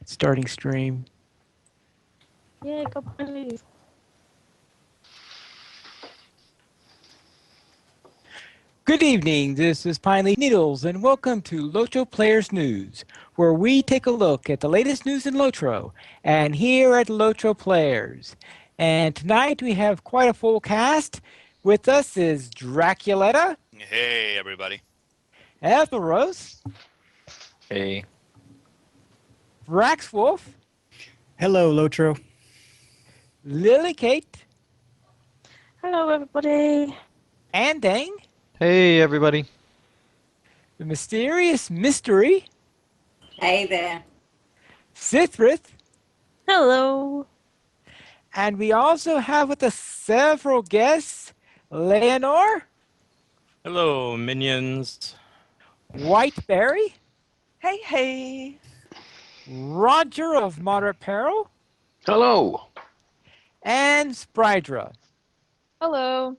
Starting stream. Yeah, go please. Good evening, this is Pine Leaf Needles, and welcome to LOTRO Players News, where we take a look at the latest news in LOTRO, and here at LOTRO Players. And tonight we have quite a full cast. With us is Draculetta, Hey, everybody. Ethelros, Hey. Vraxwolf, Hello, Lotro. Lily Kate, Hello, everybody. and Dang, Hey, everybody. the Mysterious Mystery, Hey there. Sithrith, Hello. and we also have with us several guests, Leonor, Hello, minions. Whiteberry, Hey, hey. Roger of Moderate Peril, Hello. and Sprydra. Hello.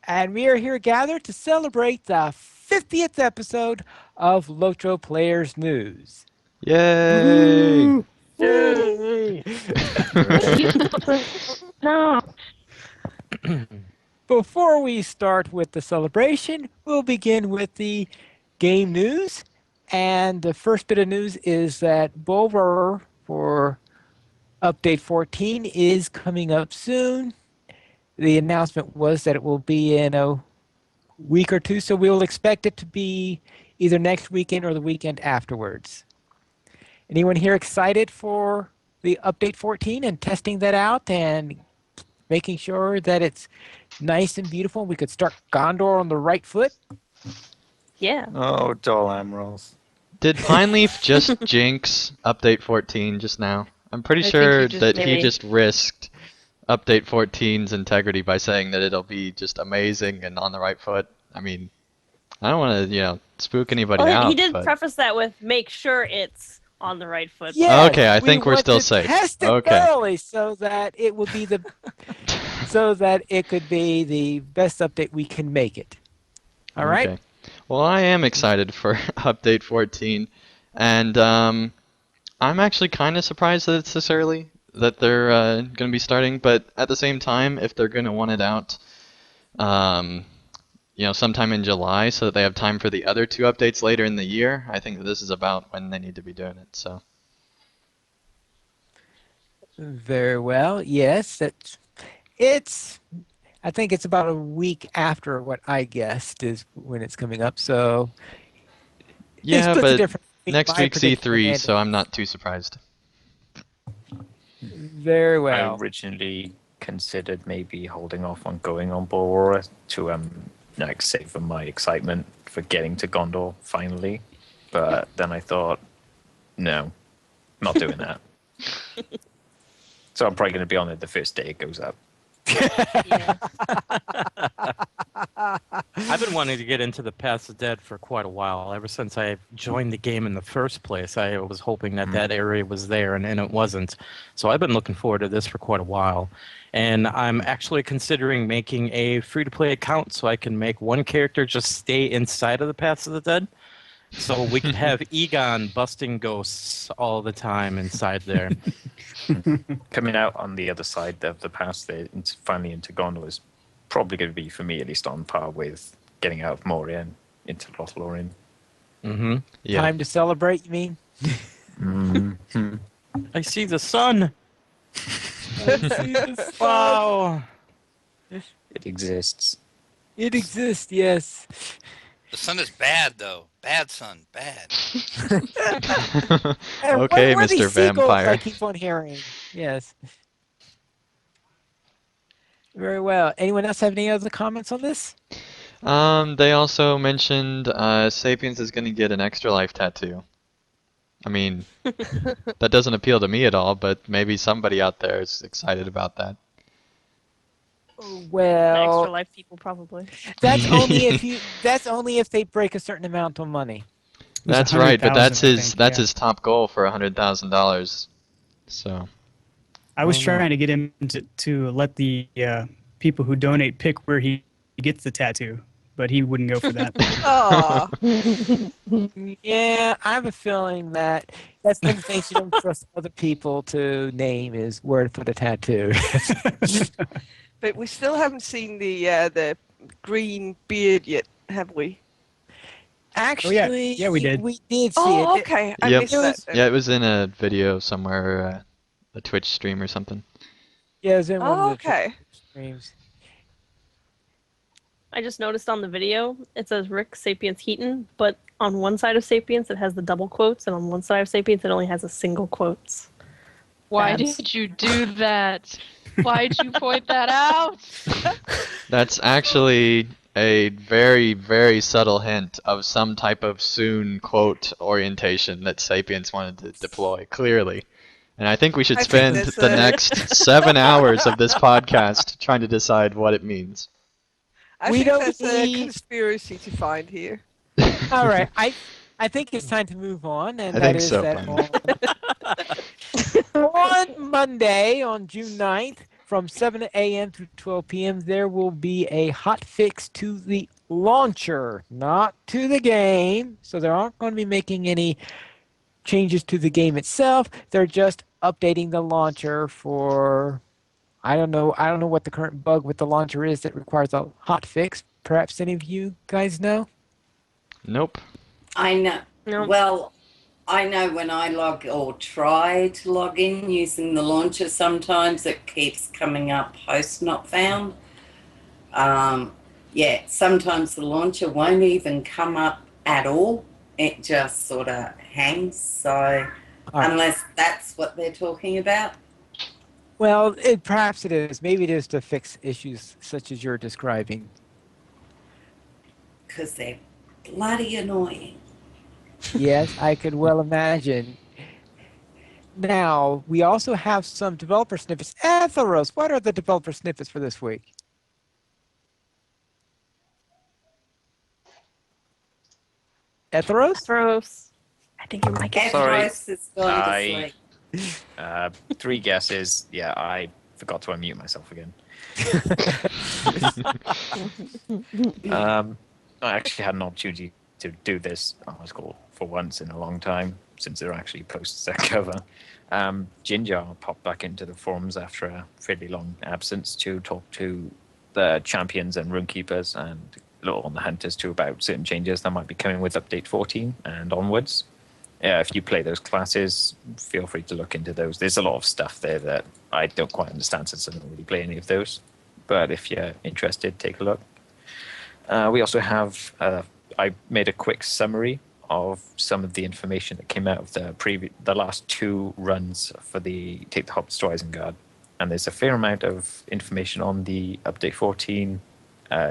And we are here gathered to celebrate the 50th episode of LOTRO Players News. Yay. Yay! No. Before we start with the celebration, we'll begin with the game news. And the first bit of news is that Bulwer for Update 14 is coming up soon. The announcement was that it will be in a week or two, so we'll expect it to be either next weekend or the weekend afterwards. Anyone here excited for the Update 14 and testing that out and making sure that it's nice and beautiful? We could start Gondor on the right foot. Yeah. Oh, dull emeralds. Did Pineleaf just jinx Update 14 just now? I'm pretty I think sure he just that he maybe- just risked Update 14's integrity by saying that it'll be just amazing and on the right foot. I mean, I don't want to, spook anybody Well, out. he did but... preface that with make sure it's on the right foot. Yes, Okay, I we think we're want still to safe. Test it Okay. thoroughly so that it would be the so that it could be the best update we can make it. All right. Okay. Well, I am excited for Update 14, and I'm actually kind of surprised that it's this early, that they're going to be starting, but at the same time, if they're going to want it out, sometime in July so that they have time for the other two updates later in the year, I think that this is about when they need to be doing it, so. Very well. Yes, I think it's about a week after what I guessed is when it's coming up. So it Yeah, splits the but difference between next my week's prediction E3, and so I'm not too surprised. very I well. originally considered maybe holding off on going on Bora to savor my excitement for getting to Gondor finally, but then I thought, no, not doing that. So I'm probably going to be on it the first day it goes up. Yeah. I've been wanting to get into the Paths of Dead for quite a while. Ever since I joined the game in the first place, I was hoping that that area was there, and it wasn't. So I've been looking forward to this for quite a while. And I'm actually considering making a free-to-play account so I can make one character just stay inside of the Paths of the Dead. So we could have Egon busting ghosts all the time inside there. Coming out on the other side of the pass there, finally into Gondor, is probably going to be, for me at least, on par with getting out of Moria and into Lothlorien. Mm-hmm. Yeah. Time to celebrate, you mean? Mm-hmm. I see the sun. Wow. It exists. It exists, yes. The sun is bad, though. Bad sun. Bad. And Okay, what are these Mr. seagulls Vampire. I keep on hearing. Yes. Very well. Anyone else have any other comments on this? They also mentioned Sapiens is going to get an extra life tattoo. I mean, that doesn't appeal to me at all, but maybe somebody out there is excited about that. The Well, extra life people probably. that's only if you. That's only if they break a certain amount of money. That's right, but 100,000, that's I his think, that's yeah. his top goal for $100,000. So I was Oh, no. trying to get him to let the people who donate pick where he gets the tattoo, but he wouldn't go for that. Oh, Yeah, I have a feeling that that's one of the things you don't trust other people to name is where to put a tattoo. but we still haven't seen the green beard yet, have we? Actually, Yeah, we did. We did see Oh, it. okay. I Yep. missed that. Then. Yeah, it was in a video somewhere, a Twitch stream or something. Yeah, it was in one Oh, of the okay. streams. I just noticed on the video it says Rick Sapiens Heaton, but on one side of Sapiens it has the double quotes, and on one side of Sapiens it only has a single quotes. Why That's- did you do that? Why'd you point that out? That's actually a very, very subtle hint of some type of soon quote orientation that Sapiens wanted to deploy, clearly. And I think we should I think spend there's the a- next 7 hours of this podcast trying to decide what it means. I We think don't there's a need- conspiracy to find here. All right, I think it's time to move on, and I that think is so, that Glenn. on Monday, on June 9th, from 7 a.m. to 12 p.m., there will be a hot fix to the launcher, not to the game. So they aren't going to be making any changes to the game itself. They're just updating the launcher for, I don't know what the current bug with the launcher is that requires a hot fix. Perhaps any of you guys know? Nope. I know. No. Well, I know when I log or try to log in using the launcher, sometimes it keeps coming up host not found. Yeah, sometimes the launcher won't even come up at all. It just sort of hangs. So All right. unless that's what they're talking about. Well, perhaps it is. Maybe it is to fix issues such as you're describing. Because they're bloody annoying. Yes, I could well imagine. Now, we also have some developer snippets. Atheros, what are the developer snippets for this week? Atheros? Gross. I think your mic is Sorry. Everest is going I- to sleep. 3 guesses. Yeah, I forgot to unmute myself again. I actually had an opportunity to do this article for once in a long time, since they're actually posts that cover. Ginger popped back into the forums after a fairly long absence to talk to the champions and runekeepers and on the hunters too about certain changes that might be coming with update 14 and onwards. If you play those classes, feel free to look into those. There's a lot of stuff there that I don't quite understand since I don't really play any of those. But if you're interested, take a look. We also have, I made a quick summary of some of the information that came out of the last 2 runs for the Take the Hobbits to Isengard. And there's a fair amount of information on the update 14,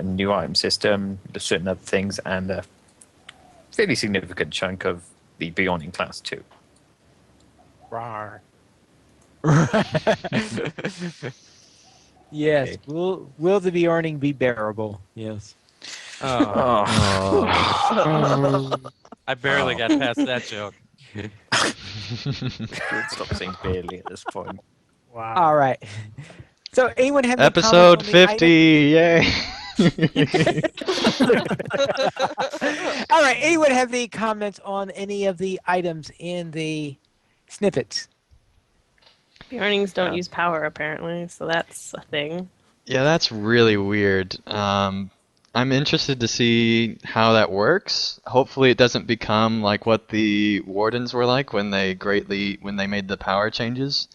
new item system, certain other things, and a fairly significant chunk of the Beorning class too. Rawr. Yes. Okay. Will the Beorning be bearable? Yes. Oh, Oh. I barely got past that joke. Stop saying barely at this point. Wow. All right. So, anyone have any Episode comments on the 50, yay! All right. Anyone have any comments on any of the items in the snippets? Beornings don't Yeah. use power apparently, so that's a thing. Yeah, that's really weird. I'm interested to see how that works. Hopefully, it doesn't become like what the Wardens were like when they made the power changes,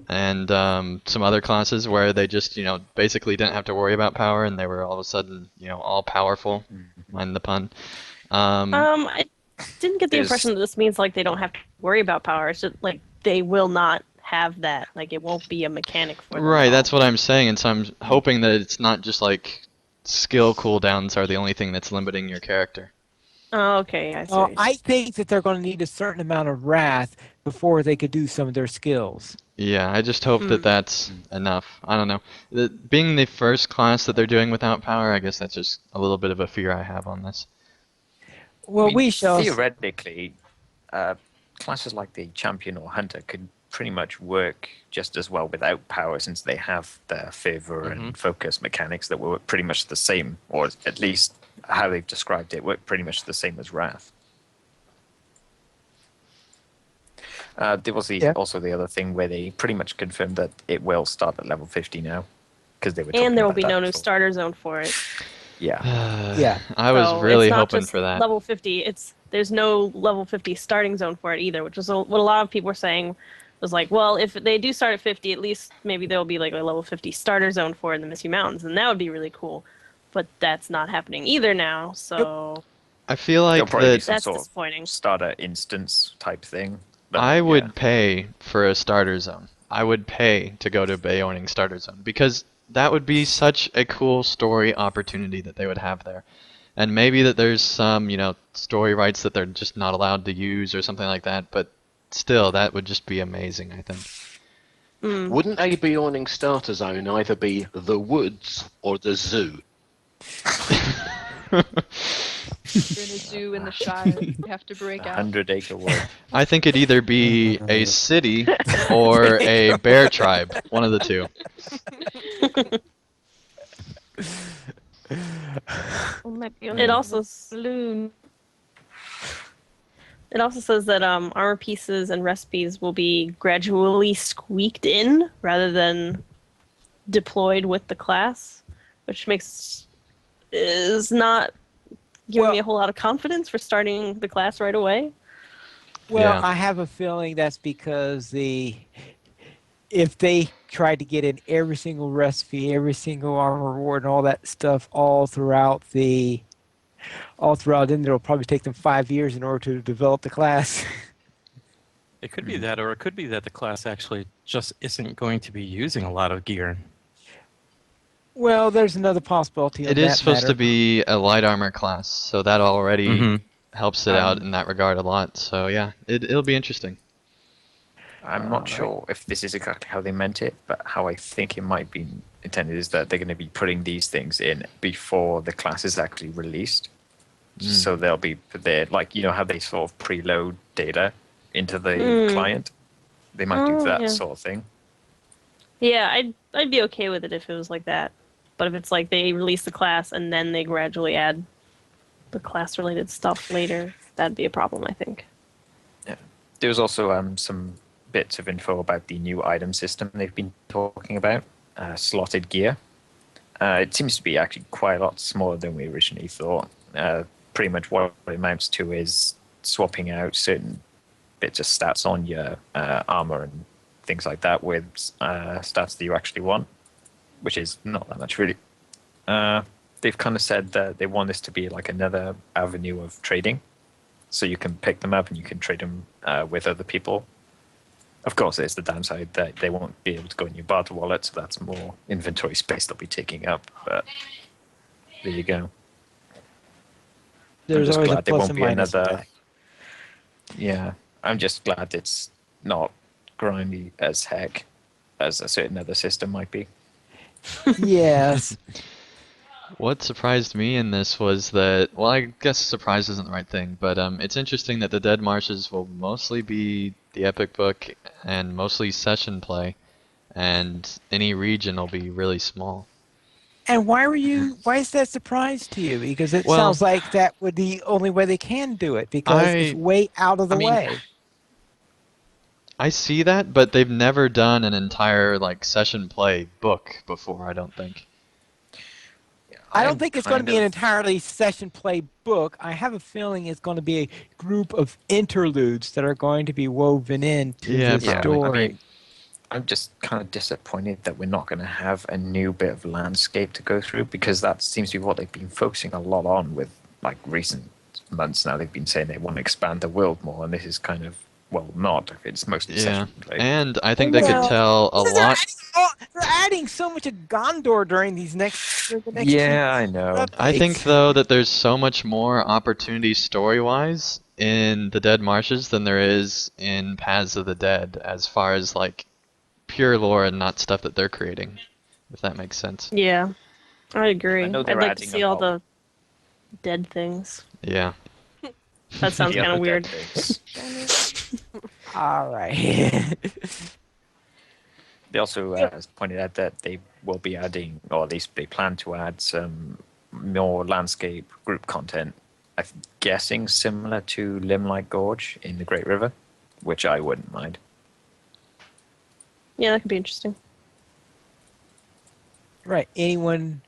and some other classes where they just basically didn't have to worry about power and they were all of a sudden all powerful. Mind the pun. I didn't get the There's- impression that this means like they don't have to worry about power. It's just like they will not have that. Like it won't be a mechanic for them. Right, that's what I'm saying, and so I'm hoping that it's not just like skill cooldowns are the only thing that's limiting your character. Oh, okay. I see. I think that they're going to need a certain amount of wrath before they could do some of their skills. Yeah, I just hope that that's enough. I don't know. Being the first class that they're doing without power, I guess that's just a little bit of a fear I have on this. Well, I mean, we shall. theoretically, classes like the champion or hunter could pretty much work just as well without power, since they have the favor and focus mechanics that were pretty much the same, or at least how they've described it, were pretty much the same as Wrath. There was also the other thing where they pretty much confirmed that it will start at level 50 now, because they were talking And there will about be that no new before. starter zone for it. Yeah. Yeah. I was So really it's not hoping just for that. level 50. There's no level 50 starting zone for it either, which is what a lot of people were saying. Was like, well, if they do start at 50, at least maybe there'll be like a level 50 starter zone for it in the Misty Mountains, and that would be really cool. But that's not happening either now, so I feel There'll like probably be that some that's sort disappointing. of starter instance type thing. But, I yeah. would pay for a starter zone. I would pay to go to Beorning starter zone because that would be such a cool story opportunity that they would have there. And maybe that there's some, story rights that they're just not allowed to use or something like that, but still, that would just be amazing, I think. Wouldn't a Beorning starter zone either be the woods or the zoo? You're in a zoo in the Shire. You have to break out. 100-acre world. I think it'd either be a city or a bear tribe, one of the two. It also balloon. It also says that armor pieces and recipes will be gradually squeaked in rather than deployed with the class, which is not giving me a whole lot of confidence for starting the class right away. Well, Yeah. I have a feeling that's because if they tried to get in every single recipe, every single armor reward, and all that stuff all throughout, then it'll probably take them 5 years in order to develop the class. It could be that, or it could be that the class actually just isn't going to be using a lot of gear. Well, there's another possibility. It is supposed to be a light armor class, so that already helps it out in that regard a lot. So yeah, it'll be interesting. I'm not sure if this is exactly how they meant it, but how I think it might be intended is that they're going to be putting these things in before the class is actually released. So they'll be there, like, how they sort of preload data into the client. They might do that sort of thing. Yeah, I'd be okay with it if it was like that. But if it's like they release the class and then they gradually add the class-related stuff later, that'd be a problem, I think. Yeah. There was also some bits of info about the new item system they've been talking about, slotted gear. It seems to be actually quite a lot smaller than we originally thought. Pretty much what it amounts to is swapping out certain bits of stats on your armor and things like that with stats that you actually want, which is not that much really. They've kind of said that they want this to be like another avenue of trading, so you can pick them up and you can trade them with other people. Of course, there's the downside that they won't be able to go in your barter wallet, so that's more inventory space they'll be taking up. But there you go. There's always a glad there plus won't and be minus. another. Yeah, I'm just glad it's not grindy as heck as a certain other system might be. Yes. What surprised me in this was that, well, I guess surprise isn't the right thing, but it's interesting that the Dead Marshes will mostly be the Epic Book and mostly session play, and any region will be really small. And why is that a surprise to you? Because it sounds like that would be the only way they can do it, because it's way out of the way. I see that, but they've never done an entire session play book before, I don't think. I don't think it's going to be an entirely session play book. I have a feeling it's going to be a group of interludes that are going to be woven into the story. I mean, I'm just kind of disappointed that we're not going to have a new bit of landscape to go through, because that seems to be what they've been focusing a lot on with recent months now. They've been saying they want to expand the world more, and this is kind of, not. It's mostly session play. And I think they could tell a lot. They're adding so much of Gondor during these next. Yeah, I know. I think though that there's so much more opportunity story-wise in the Dead Marshes than there is in Paths of the Dead, as far as pure lore and not stuff that they're creating, if that makes sense. Yeah, I agree. know I'd they're like to adding see a all lot. the dead things. Yeah. That sounds The kind of other weird. dead things. All right. They also pointed out that they will be adding, or at least they plan to add some more landscape group content. I'm guessing similar to Limelight Gorge in the Great River, which I wouldn't mind. Yeah, that could be interesting. Right. Anyone?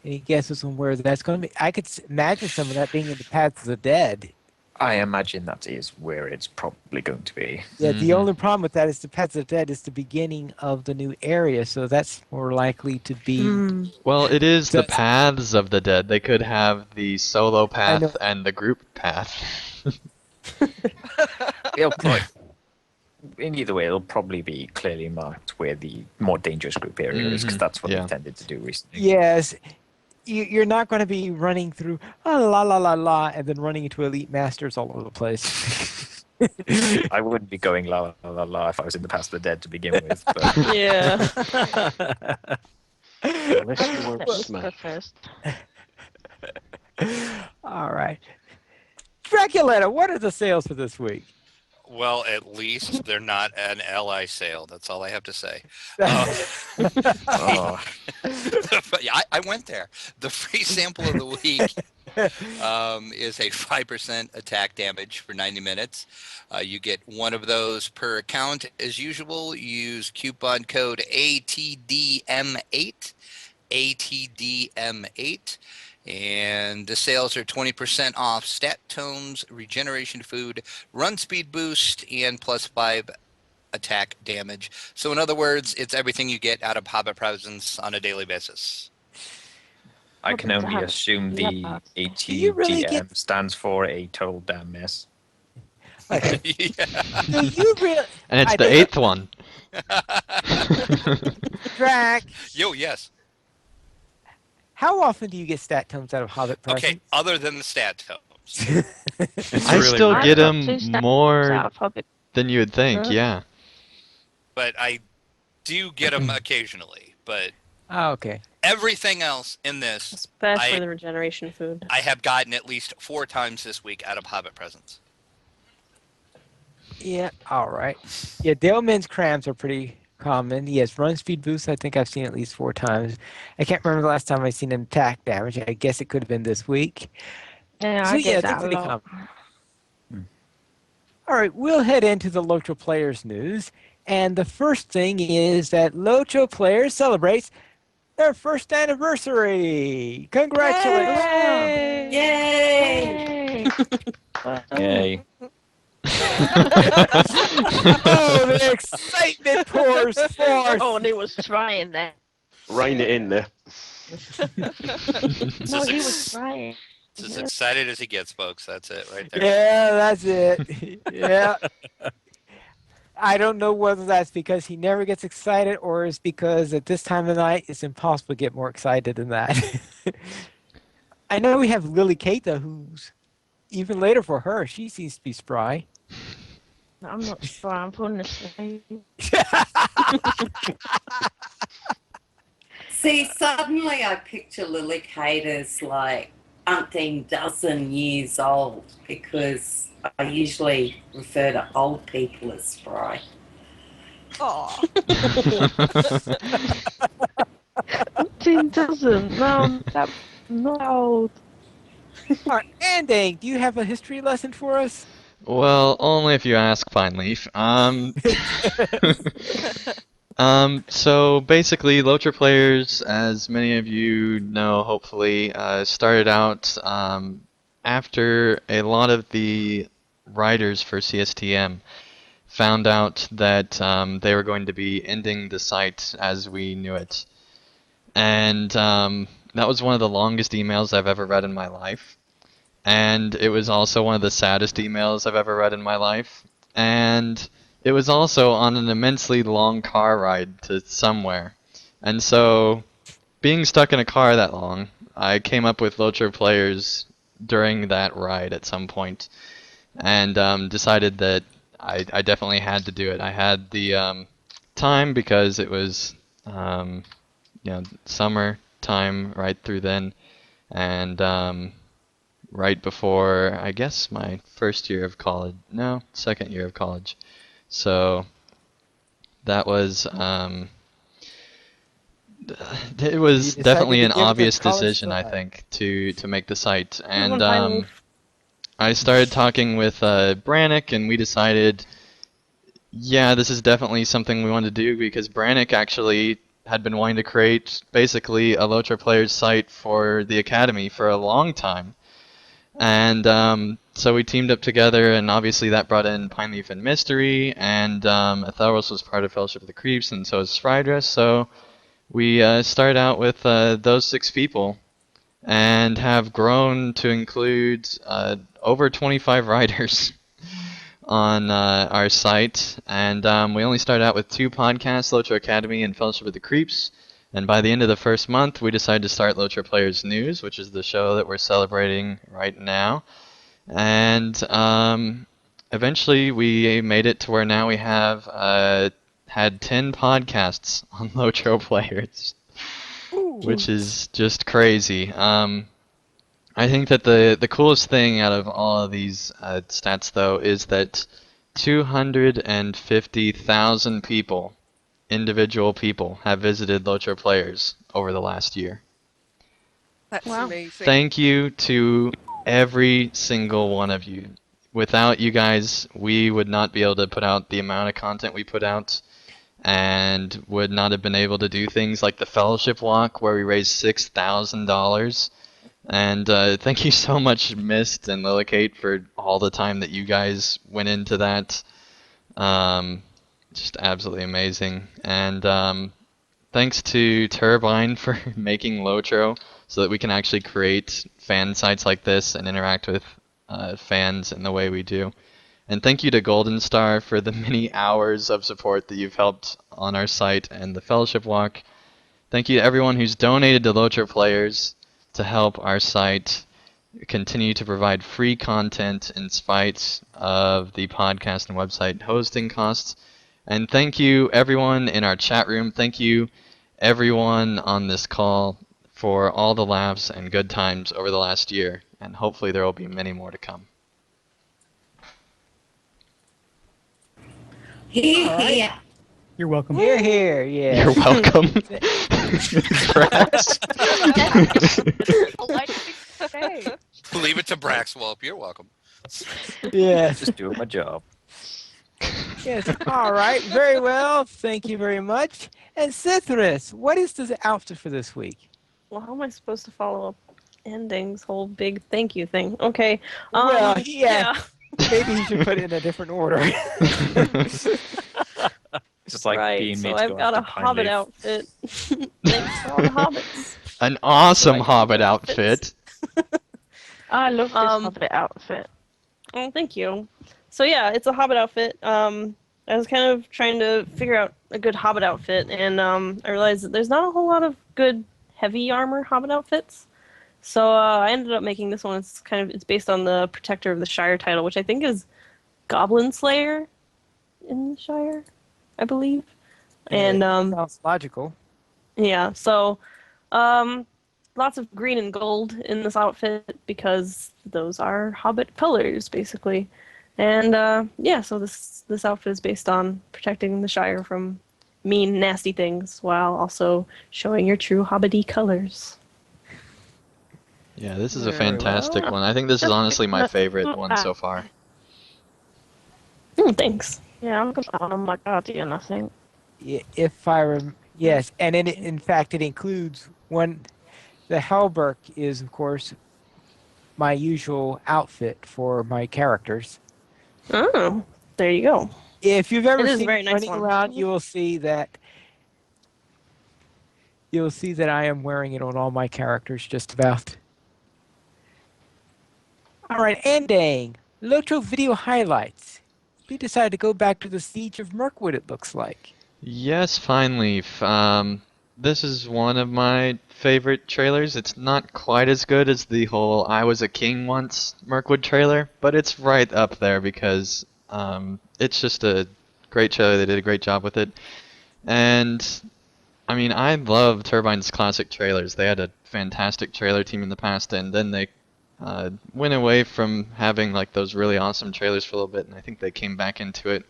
Any guesses on where that's going to be? I could imagine some of that being in the Paths of the Dead. I imagine that is where it's probably going to be. Yeah, the only problem with that is the Paths of the Dead is the beginning of the new area, so that's more likely to be. Well, it is the That's- Paths of the Dead. They could have the solo know. path and the group path. In either way, it'll probably be clearly marked where the more dangerous group area is, because that's what Yeah. they tended to do recently. Yes. You're not going to be running through la la la la and then running into elite masters all over the place. I wouldn't be going la la la la if I was in the Past of the Dead to begin with. But Yeah. Unless you want Let's smash. go first. All right. Draculetta, what are the sales for this week? Well, at least they're not an LI sale. That's all I have to say. oh, But yeah, I went there. The free sample of the week is a 5% attack damage for 90 minutes. You get one of those per account. As usual, use coupon code ATDM8. ATDM8. And the sales are 20% off stat tomes, regeneration food, run speed boost, and +5 attack damage. So in other words, it's everything you get out of Hobbit presents on a daily basis. I can only assume the you really ATDM stands for a total damn mess. Yeah. Do you really? And it's I the think- eighth one. Drac, Yo, yes. how often do you get stat tomes out of Hobbit presents? Okay, other than the stat tomes. I really still rare. get I've got them 2 stacks more out of Hobbit. than you would think, Huh? yeah. But I do get them occasionally. But Oh, okay. everything else in this, Especially the regeneration food. I have gotten at least 4 times this week out of Hobbit presents. Yeah, all right. Yeah, Daleman's crams are pretty common. Yes, run speed boost, I think I've seen at least 4 times. I can't remember the last time I've seen an attack damage. I guess it could have been this week. Yeah, So, I yeah, get they're that a pretty lot. common. All right, we'll head into the LOTRO players news. And the first thing is that LOTRO players celebrates their first anniversary. Congratulations! Yay! Yay. Oh, the excitement pours forth. Oh, and he was trying that. Rein it in there. No, he was trying. It's as excited as he gets, folks. That's it right there. Yeah, that's it. Yeah. I don't know whether that's because he never gets excited or it's because at this time of night it's impossible to get more excited than that. I know we have Lily Kate, though, who's even later for her. She seems to be spry. I'm not sure. I'm pulling asleep. See, suddenly I picture Lily Kate as like umpteen dozen years old because I usually refer to old people as spry. Oh, 10 doesn't. No, that's not old. All right, Andang, do you have a history lesson for us? Well, only if you ask, Fine Leaf. So basically, LOTRO players, as many of you know, hopefully, started out after a lot of the writers for CSTM found out that they were going to be ending the site as we knew it. And that was one of the longest emails I've ever read in my life. And it was also one of the saddest emails I've ever read in my life. And it was also on an immensely long car ride to somewhere. And so, being stuck in a car that long, I came up with LOTRO players during that ride at some point, and decided that I definitely had to do it. I had the time because it was summer time right through then, and right before, I guess, my second year of college. So that was It was You decided definitely to an give it the obvious college decision, I flag. think, to make the site. Everyone And finally I started talking with Brannick, and we decided, yeah, this is definitely something we want to do because Brannick actually had been wanting to create basically a LOTRO players site for the Academy for a long time. And so we teamed up together, and obviously that brought in Pineleaf and Mystery, and Atheros was part of Fellowship of the Creeps, and so is Frydress. So we started out with those 6 people, and have grown to include over 25 writers on our site. And we only started out with 2 podcasts, LOTRO Academy and Fellowship of the Creeps. And by the end of the first month, we decided to start LOTRO Players News, which is the show that we're celebrating right now. And eventually we made it to where now we have had 10 podcasts on LOTRO Players, which is just crazy. I think that the coolest thing out of all of these stats, though, is that 250,000 people, individual people, have visited LOTRO Players over the last year. That's Wow. amazing. Thank you to every single one of you. Without you guys, we would not be able to put out the amount of content we put out, and would not have been able to do things like the Fellowship Walk, where we raised $6,000. And thank you so much, Mist and Lillicate, for all the time that you guys went into that. Just absolutely amazing. And thanks to Turbine for making Lotro so that we can actually create fan sites like this and interact with fans in the way we do. And thank you to Golden Star for the many hours of support that you've helped on our site and the Fellowship Walk. Thank you to everyone who's donated to LOTRO Players to help our site continue to provide free content in spite of the podcast and website hosting costs. And thank you everyone in our chat room. Thank you everyone on this call for all the laughs and good times over the last year. And hopefully there will be many more to come. Here, All right. here. You're welcome. Here, yeah. You're welcome. Brax. Polite thing to say. Leave it to Braxwolf. You're welcome. Yes. Just doing my job. Yes. All right. Very well. Thank you very much. And Cithris, what is the outfit for this week? Well, how am I supposed to follow up Ending's whole big thank you thing? Okay. Well, yeah. Maybe you should put it in a different order. Just like right. being So made to I've go got a after Pine Hobbit Leaf. outfit. Thanks to all the hobbits. An awesome Like Hobbit outfits. outfit. I love this Um, Hobbit outfit. Oh, thank you. So yeah, it's a Hobbit outfit. I was kind of trying to figure out a good Hobbit outfit, and I realized that there's not a whole lot of good heavy armor Hobbit outfits. So I ended up making this one. It's based on the Protector of the Shire title, which I think is Goblin Slayer in the Shire, I believe. And sounds logical. yeah, so lots of green and gold in this outfit because those are Hobbit colors, basically. And yeah, so this outfit is based on protecting the Shire from mean, nasty things while also showing your true Hobbity colors. Yeah, this is a Very fantastic well. one. I think this is honestly my favorite one so far. Thanks. Yeah, I'm gonna put on my guardian, I think. If yes, and in fact, it includes one. The Hellberg is, of course, my usual outfit for my characters. Oh, there you go. If you've ever It is a seen very me nice running one. around, you will see that I am wearing it on all my characters, just about. All right, ending. Lotro video highlights. We decided to go back to the Siege of Mirkwood, it looks like. Yes, Fineleaf. This is one of my favorite trailers. It's not quite as good as the whole I Was a King Once Mirkwood trailer, but it's right up there because it's just a great trailer. They did a great job with it. And, I mean, I love Turbine's classic trailers. They had a fantastic trailer team in the past, and then they went away from having like those really awesome trailers for a little bit, and I think they came back into it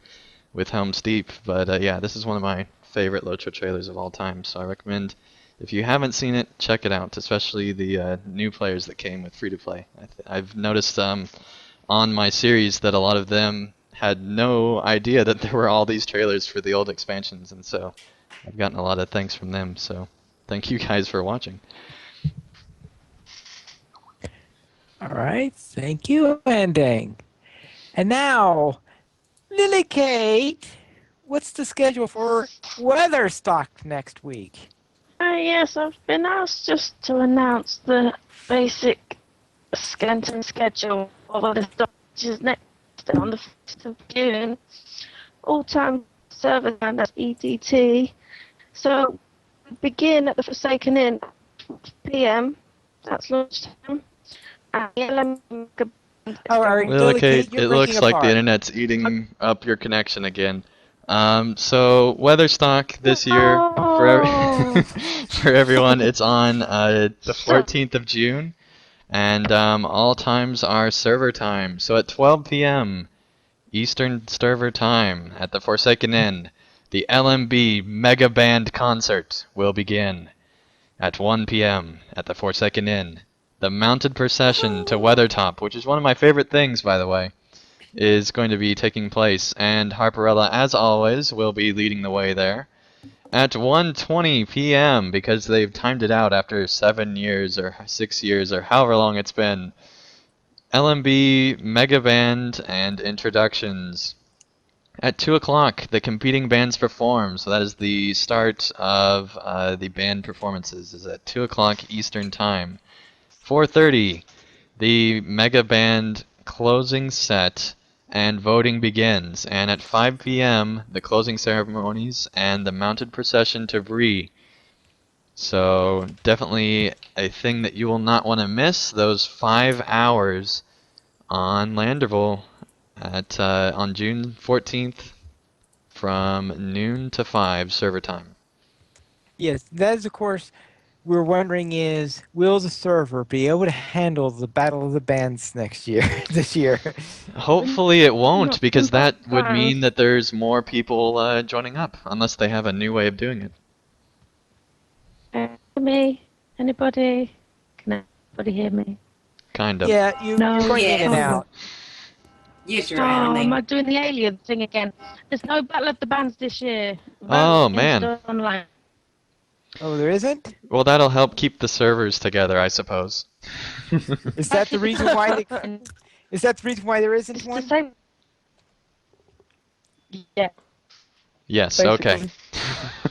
with Helm's Deep. But yeah, this is one of my favorite LOTRO trailers of all time, so I recommend If you haven't seen it, check it out, especially the new players that came with free-to-play. I've noticed on my series that a lot of them had no idea that there were all these trailers for the old expansions, and so I've gotten a lot of thanks from them, so thank you guys for watching. All right, thank you, Ending. And now, Lily Kate, what's the schedule for Weatherstock next week? Yes, I've been asked just to announce the basic skeleton schedule of Weatherstock, which is next on the 1st of June. All-time server time, that's EDT. So, we begin at the Forsaken Inn, 12 PM, that's lunchtime. And the Lillicate, it looks like the internet's eating up your connection again. So Weatherstock this year for everyone, it's on the 14th of June, and all times are server time. So at 12 p.m. Eastern server time at the Forsaken Inn, the LMB Mega Band concert will begin. At 1 p.m. at the Forsaken Inn, the mounted procession to Weathertop, which is one of my favorite things, by the way, is going to be taking place, and Harperella, as always, will be leading the way there. At 1:20 p.m., because they've timed it out after 7 years or 6 years or however long it's been, LMB, Mega Band, and introductions. At 2 o'clock, the competing bands perform, so that is the start of the band performances, is at 2 o'clock Eastern Time. 4:30, the Mega Band closing set and voting begins, and at 5 p.m. the closing ceremonies and the mounted procession to Bree. So definitely a thing that you will not want to miss, those 5 hours on Landerville at on June 14th from noon to 5 server time. Yes, that is, of course, we're wondering is, will the server be able to handle the Battle of the Bands next year, this year? Hopefully it won't, because that would mean that there's more people joining up, unless they have a new way of doing it. Me? Anybody? Can anybody hear me? Kind of. Yeah, you're going in and out. You're Oh, drowning. am I doing the alien thing again? There's no Battle of the Bands this year. Oh, man. Online. Oh, there isn't? Well, that'll help keep the servers together, I suppose. Is that the reason why? Is that the reason why there isn't one? Same. Yeah. Yes. Okay.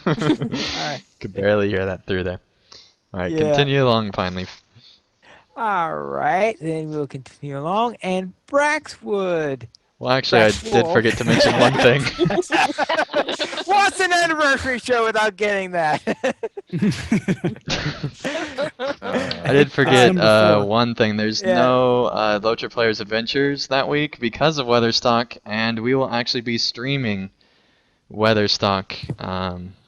Alright. Could barely hear that through there. All right, Yeah. continue along, Finally. All right, then we'll continue along. And Braxwood. Well, actually, I did forget to mention one thing. What's an anniversary show without getting that? I did forget one thing. There's no LOTRO Players Adventures that week because of Weatherstock, and we will actually be streaming Weatherstock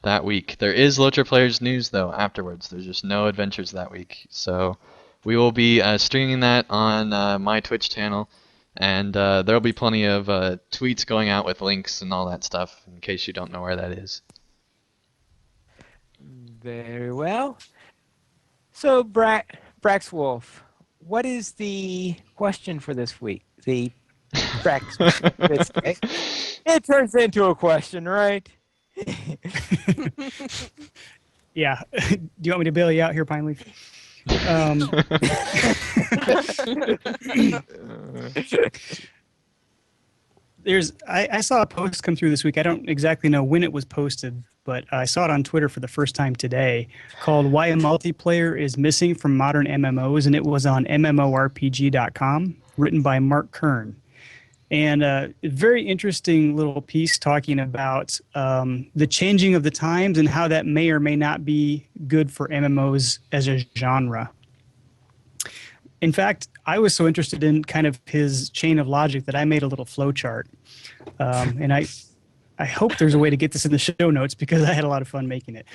that week. There is LOTRO Players News, though, afterwards. There's just no adventures that week. So we will be streaming that on my Twitch channel, and there'll be plenty of tweets going out with links and all that stuff, in case you don't know where that is. Very well. So, Braxwolf, what is the question for this week? The it turns into a question, right? Yeah. Do you want me to bail you out here, Pine Leaf? I saw a post come through this week. I don't exactly know when it was posted, but I saw it on Twitter for the first time today, called Why a Multiplayer is Missing from Modern MMOs, and it was on mmorpg.com, written by Mark Kern. And a very interesting little piece talking about the changing of the times and how that may or may not be good for MMOs as a genre. In fact, I was so interested in kind of his chain of logic that I made a little flow chart. And I hope there's a way to get this in the show notes because I had a lot of fun making it.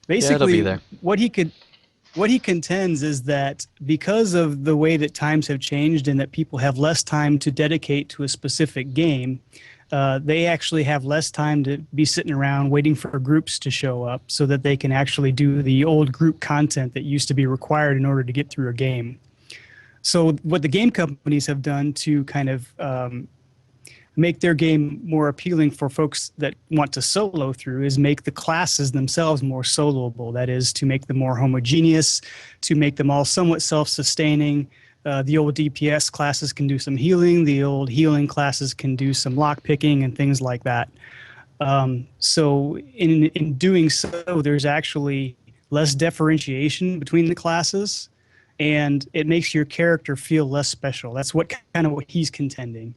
Basically, it'll be there. What he contends is that because of the way that times have changed and that people have less time to dedicate to a specific game, they actually have less time to be sitting around waiting for groups to show up so that they can actually do the old group content that used to be required in order to get through a game. So what the game companies have done to kind of make their game more appealing for folks that want to solo through is make the classes themselves more soloable. That is, to make them more homogeneous, to make them all somewhat self-sustaining. The old DPS classes can do some healing. The old healing classes can do some lock picking and things like that. So in doing so, there's actually less differentiation between the classes, and it makes your character feel less special. That's what he's contending.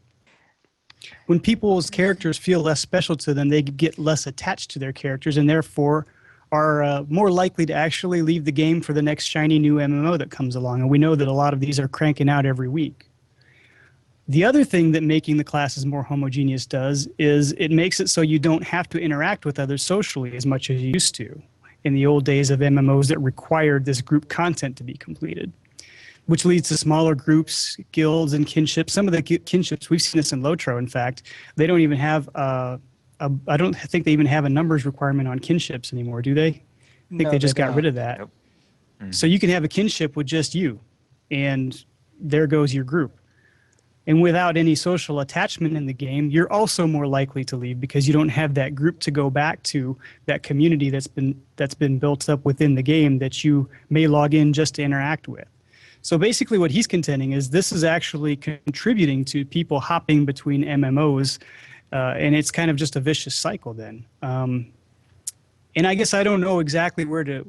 When people's characters feel less special to them, they get less attached to their characters and therefore are more likely to actually leave the game for the next shiny new MMO that comes along. And we know that a lot of these are cranking out every week. The other thing that making the classes more homogeneous does is it makes it so you don't have to interact with others socially as much as you used to in the old days of MMOs that required this group content to be completed, which leads to smaller groups, guilds, and kinships. Some of the kinships, we've seen this in LOTRO, in fact, they don't even have, I don't think they even have a numbers requirement on kinships anymore, do they? I think No, they just they got don't. rid of that. Nope. So you can have a kinship with just you, and there goes your group. And without any social attachment in the game, you're also more likely to leave because you don't have that group to go back to, that community that's been built up within the game that you may log in just to interact with. So basically what he's contending is this is actually contributing to people hopping between MMOs, and it's kind of just a vicious cycle then. And I guess I don't know exactly where to...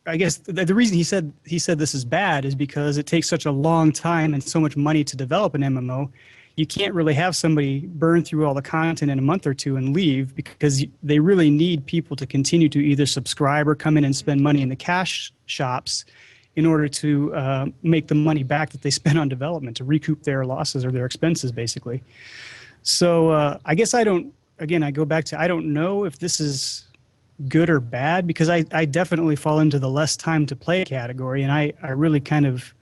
I guess the reason he said this is bad is because it takes such a long time and so much money to develop an MMO. You can't really have somebody burn through all the content in a month or two and leave because they really need people to continue to either subscribe or come in and spend money in the cash shops in order to make the money back that they spent on development, to recoup their losses or their expenses, basically. So I guess I go back to, I don't know if this is good or bad, because I definitely fall into the less time to play category, and I really kind of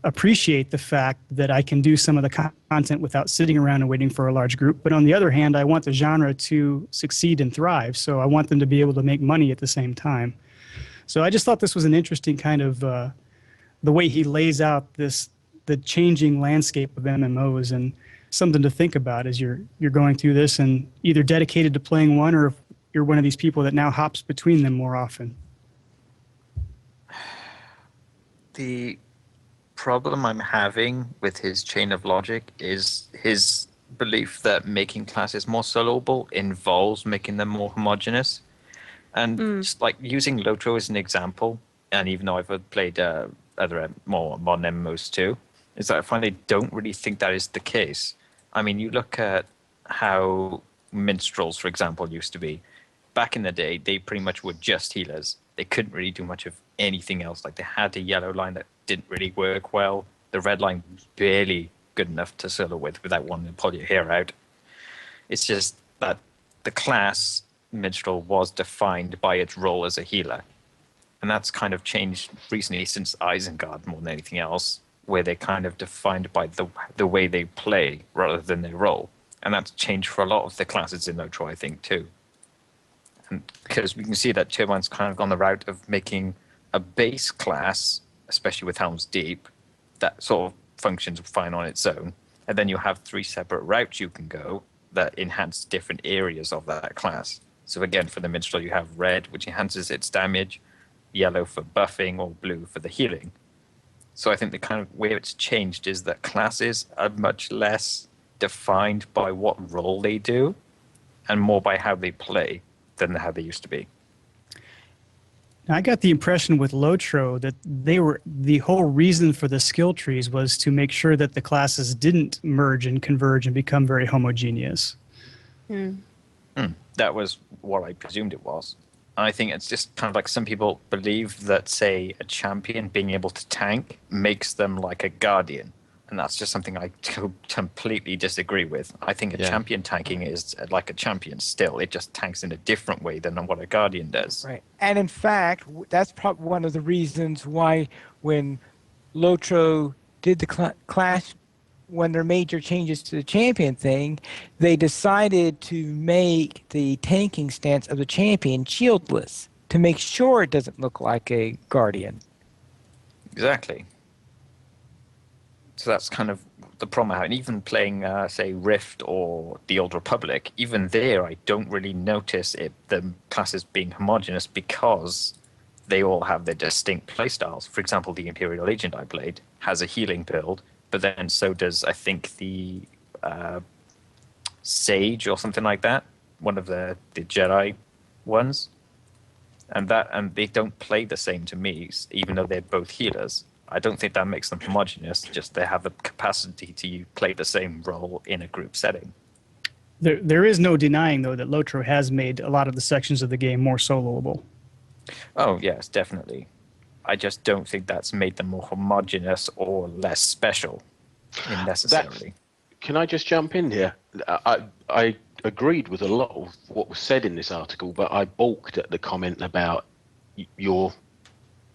appreciate the fact that I can do some of the content without sitting around and waiting for a large group. But on the other hand, I want the genre to succeed and thrive, so I want them to be able to make money at the same time. So I just thought this was an interesting kind of the way he lays out the changing landscape of MMOs, and something to think about as you're going through this and either dedicated to playing one or if you're one of these people that now hops between them more often. The problem I'm having with his chain of logic is his belief that making classes more soloable involves making them more homogeneous. And just like using LOTRO as an example, and even though I've played other more modern MMOs too, is that I find they don't really think that is the case. I mean, you look at how minstrels, for example, used to be. Back in the day, they pretty much were just healers. They couldn't really do much of anything else. Like, they had the yellow line that didn't really work well. The red line was barely good enough to solo with without wanting to pull your hair out. It's just that the class minstrel was defined by its role as a healer. And that's kind of changed recently since Isengard more than anything else, where they're kind of defined by the way they play rather than their role. And that's changed for a lot of the classes in LOTRO, I think, too. Because we can see that Turbine's kind of gone the route of making a base class, especially with Helm's Deep, that sort of functions fine on its own. And then you have 3 separate routes you can go that enhance different areas of that class. So again, for the Minstrel, you have red, which enhances its damage, yellow for buffing, or blue for the healing. So I think the kind of way it's changed is that classes are much less defined by what role they do and more by how they play than how they used to be. Now, I got the impression with LOTRO that the whole reason for the skill trees was to make sure that the classes didn't merge and converge and become very homogeneous. That was what I presumed it was. I think it's just kind of like some people believe that, say, a champion being able to tank makes them like a guardian. And that's just something I completely disagree with. I think a champion tanking is like a champion still. It just tanks in a different way than what a guardian does. Right. And in fact, that's probably one of the reasons why when LOTRO did the class when there are major changes to the champion thing, they decided to make the tanking stance of the champion shieldless to make sure it doesn't look like a guardian. Exactly. So that's kind of the problem I have. And even playing, say, Rift or the Old Republic, even there, I don't really notice the classes being homogenous because they all have their distinct playstyles. For example, the Imperial Agent I played has a healing build, but then so does, I think, the Sage or something like that, one of the Jedi ones. And they don't play the same to me, even though they're both healers. I don't think that makes them homogeneous, just they have the capacity to play the same role in a group setting. There is no denying, though, that LOTRO has made a lot of the sections of the game more soloable. Oh, yes, definitely. I just don't think that's made them more homogeneous or less special necessarily. Can I just jump in here? I agreed with a lot of what was said in this article, but I balked at the comment about your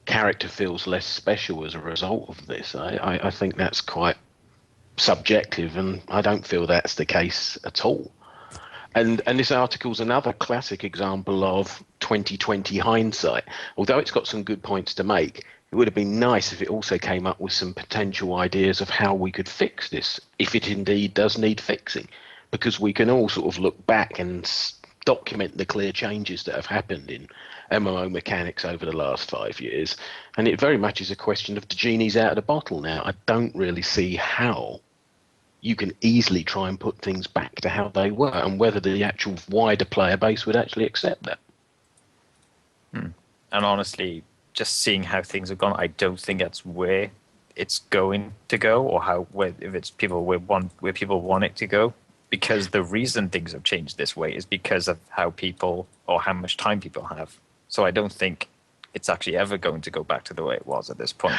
character feels less special as a result of this. I think that's quite subjective, and I don't feel that's the case at all. And this article's another classic example of 2020 hindsight. Although it's got some good points to make, it would have been nice if it also came up with some potential ideas of how we could fix this, if it indeed does need fixing, because we can all sort of look back and document the clear changes that have happened in MMO mechanics over the last 5 years, and it very much is a question of the genie's out of the bottle now. I don't really see how you can easily try and put things back to how they were, and whether the actual wider player base would actually accept that. And honestly, just seeing how things have gone, I don't think that's where it's going to go, or if it's where people want it to go. Because the reason things have changed this way is because of how much time people have. So I don't think it's actually ever going to go back to the way it was at this point.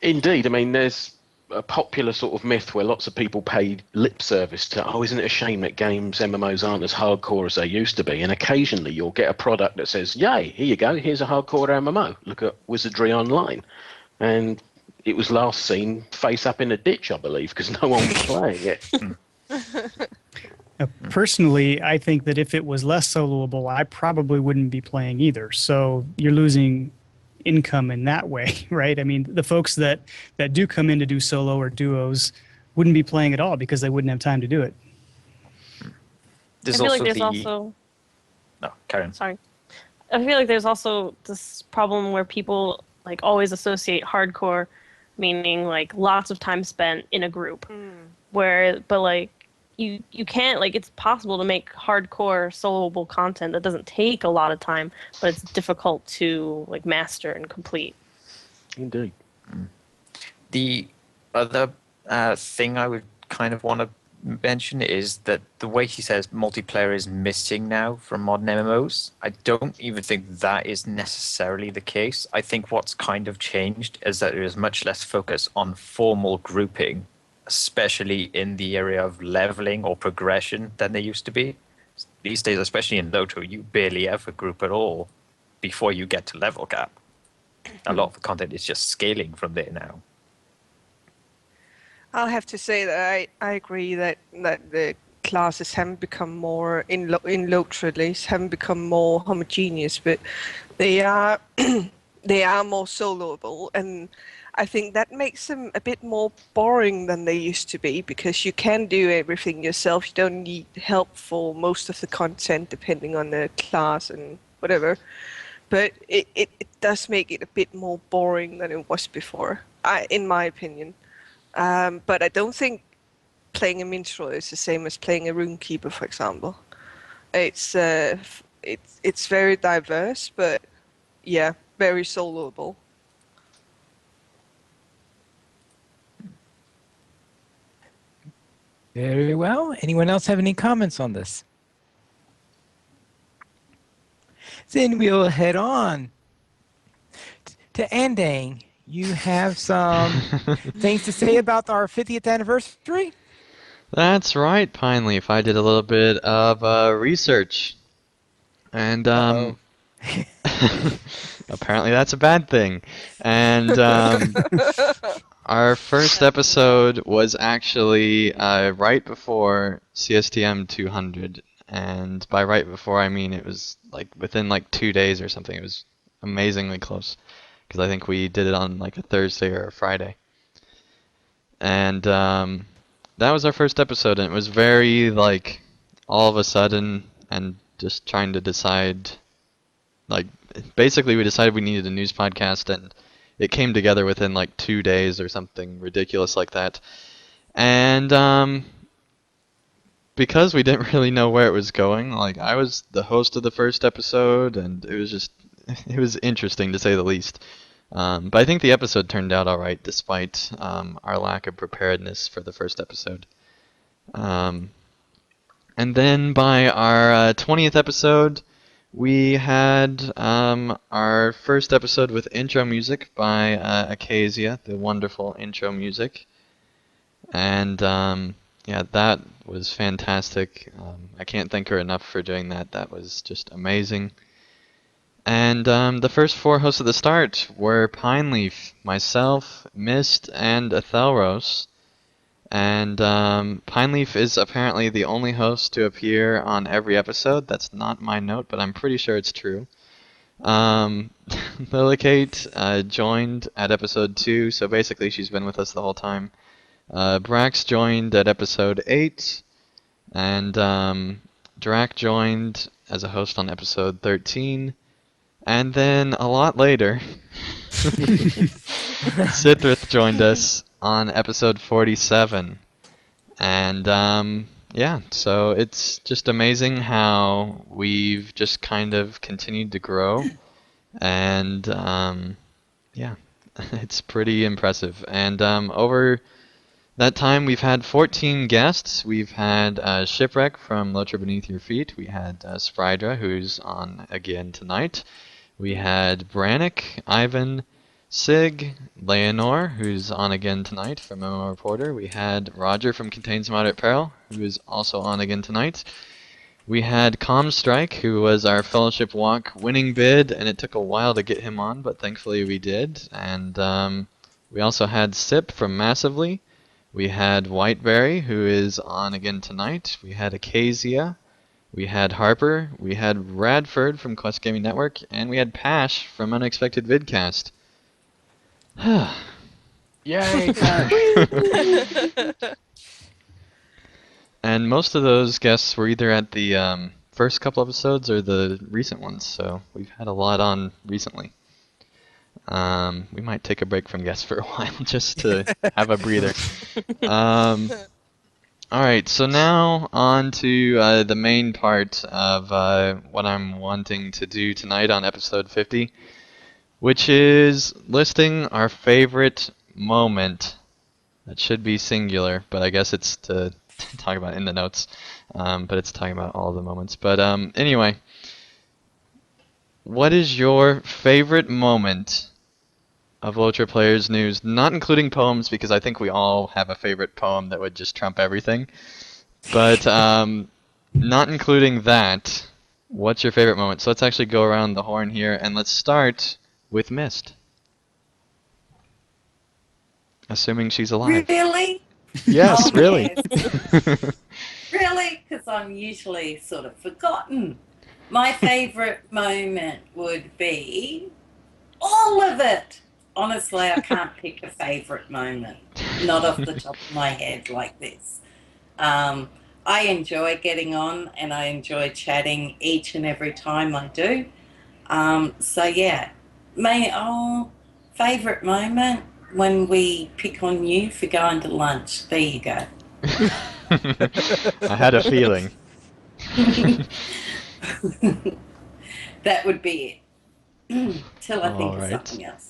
Indeed, I mean, there's a popular sort of myth where lots of people pay lip service to, isn't it a shame that MMOs aren't as hardcore as they used to be? And occasionally you'll get a product that says, yay, here you go, here's a hardcore MMO. Look at Wizardry Online. And it was last seen face up in a ditch, I believe, because no one was playing it. Personally, I think that if it was less soloable, I probably wouldn't be playing either. So you're losing income in that way, right? I mean, the folks that do come in to do solo or duos wouldn't be playing at all because they wouldn't have time to do it. I feel like there's also... No, Karen. Sorry. I feel like there's also this problem where people like always associate hardcore meaning like lots of time spent in a group. But like you can't, like, it's possible to make hardcore soloable content that doesn't take a lot of time, but it's difficult to like master and complete. Indeed. The other thing I would kind of want to mention is that the way he says multiplayer is missing now from modern MMOs, I don't even think that is necessarily the case. I think what's kind of changed is that there is much less focus on formal grouping, especially in the area of leveling or progression than there used to be. These days, especially in LOTRO, you barely ever group at all before you get to level cap. A lot of the content is just scaling from there now. I'll have to say that I agree that the classes haven't become more, in LOTRO at least, haven't become more homogeneous, but they are they are more soloable, and I think that makes them a bit more boring than they used to be, because you can do everything yourself. You don't need help for most of the content, depending on the class and whatever. But it does make it a bit more boring than it was before, in my opinion. But I don't think playing a minstrel is the same as playing a runekeeper, for example. It's very diverse, but yeah, very soloable. Very well. Anyone else have any comments on this? Then we'll head on to Andang. You have some things to say about our 50th anniversary? That's right, Pineleaf. I did a little bit of research. And apparently that's a bad thing. And Our first episode was actually right before CSTM 200, and by right before I mean it was like within like 2 days or something. It was amazingly close because I think we did it on like a Thursday or a Friday, and that was our first episode, and it was very like all of a sudden and just trying to decide like basically we decided we needed a news podcast and it came together within like 2 days or something ridiculous like that. And because we didn't really know where it was going, like I was the host of the first episode and it was just it was interesting to say the least. But I think the episode turned out all right despite our lack of preparedness for the first episode. And then by our 20th episode, we had our first episode with intro music by Acacia, the wonderful intro music. And yeah, that was fantastic. I can't thank her enough for doing that. That was just amazing. And the first four hosts at the start were Pineleaf, myself, Mist, and Athelros. And Pineleaf is apparently the only host to appear on every episode. That's not my note, but I'm pretty sure it's true. Lillicate joined at episode 2, so basically she's been with us the whole time. Brax joined at episode 8, and Drac joined as a host on episode 13. And then a lot later, Sithrith joined us on episode 47. And yeah, so it's just amazing how we've just kind of continued to grow. And yeah, it's pretty impressive. And over that time, we've had 14 guests. We've had Shipwreck from LOTRO Beneath Your Feet. We had Sprydra, who's on again tonight. We had Brannick, Ivan, Sig, Leonore, who's on again tonight from MMO Reporter. We had Roger from Contains Moderate Peril, who is also on again tonight. We had Comstrike, who was our Fellowship Walk winning bid, and it took a while to get him on, but thankfully we did. And we also had Sip from Massively. We had Whiteberry, who is on again tonight. We had Acacia. We had Harper, we had Radford from Quest Gaming Network, and we had Pash from Unexpected Vidcast. Yay! And most of those guests were either at the first couple episodes or the recent ones, so we've had a lot on recently. We might take a break from guests for a while just to have a breather. Alright, so now on to the main part of what I'm wanting to do tonight on episode 50, which is listing our favorite moment. That should be singular, but I guess it's to talk about in the notes, but it's talking about all the moments. But anyway, what is your favorite moment of LOTRO Players News, not including poems, because I think we all have a favorite poem that would just trump everything. But not including that, what's your favorite moment? So let's actually go around the horn here, and let's start with Mist. Assuming she's alive. Really? Yes, Oh, really. yes. Really? Because I'm usually sort of forgotten. My favorite moment would be all of it. Honestly, I can't pick a favorite moment, not off the top of my head like this. I enjoy getting on and I enjoy chatting each and every time I do. So yeah, my favorite moment when we pick on you for going to lunch. There you go. I had a feeling. That would be it. Till I think All of right. something else.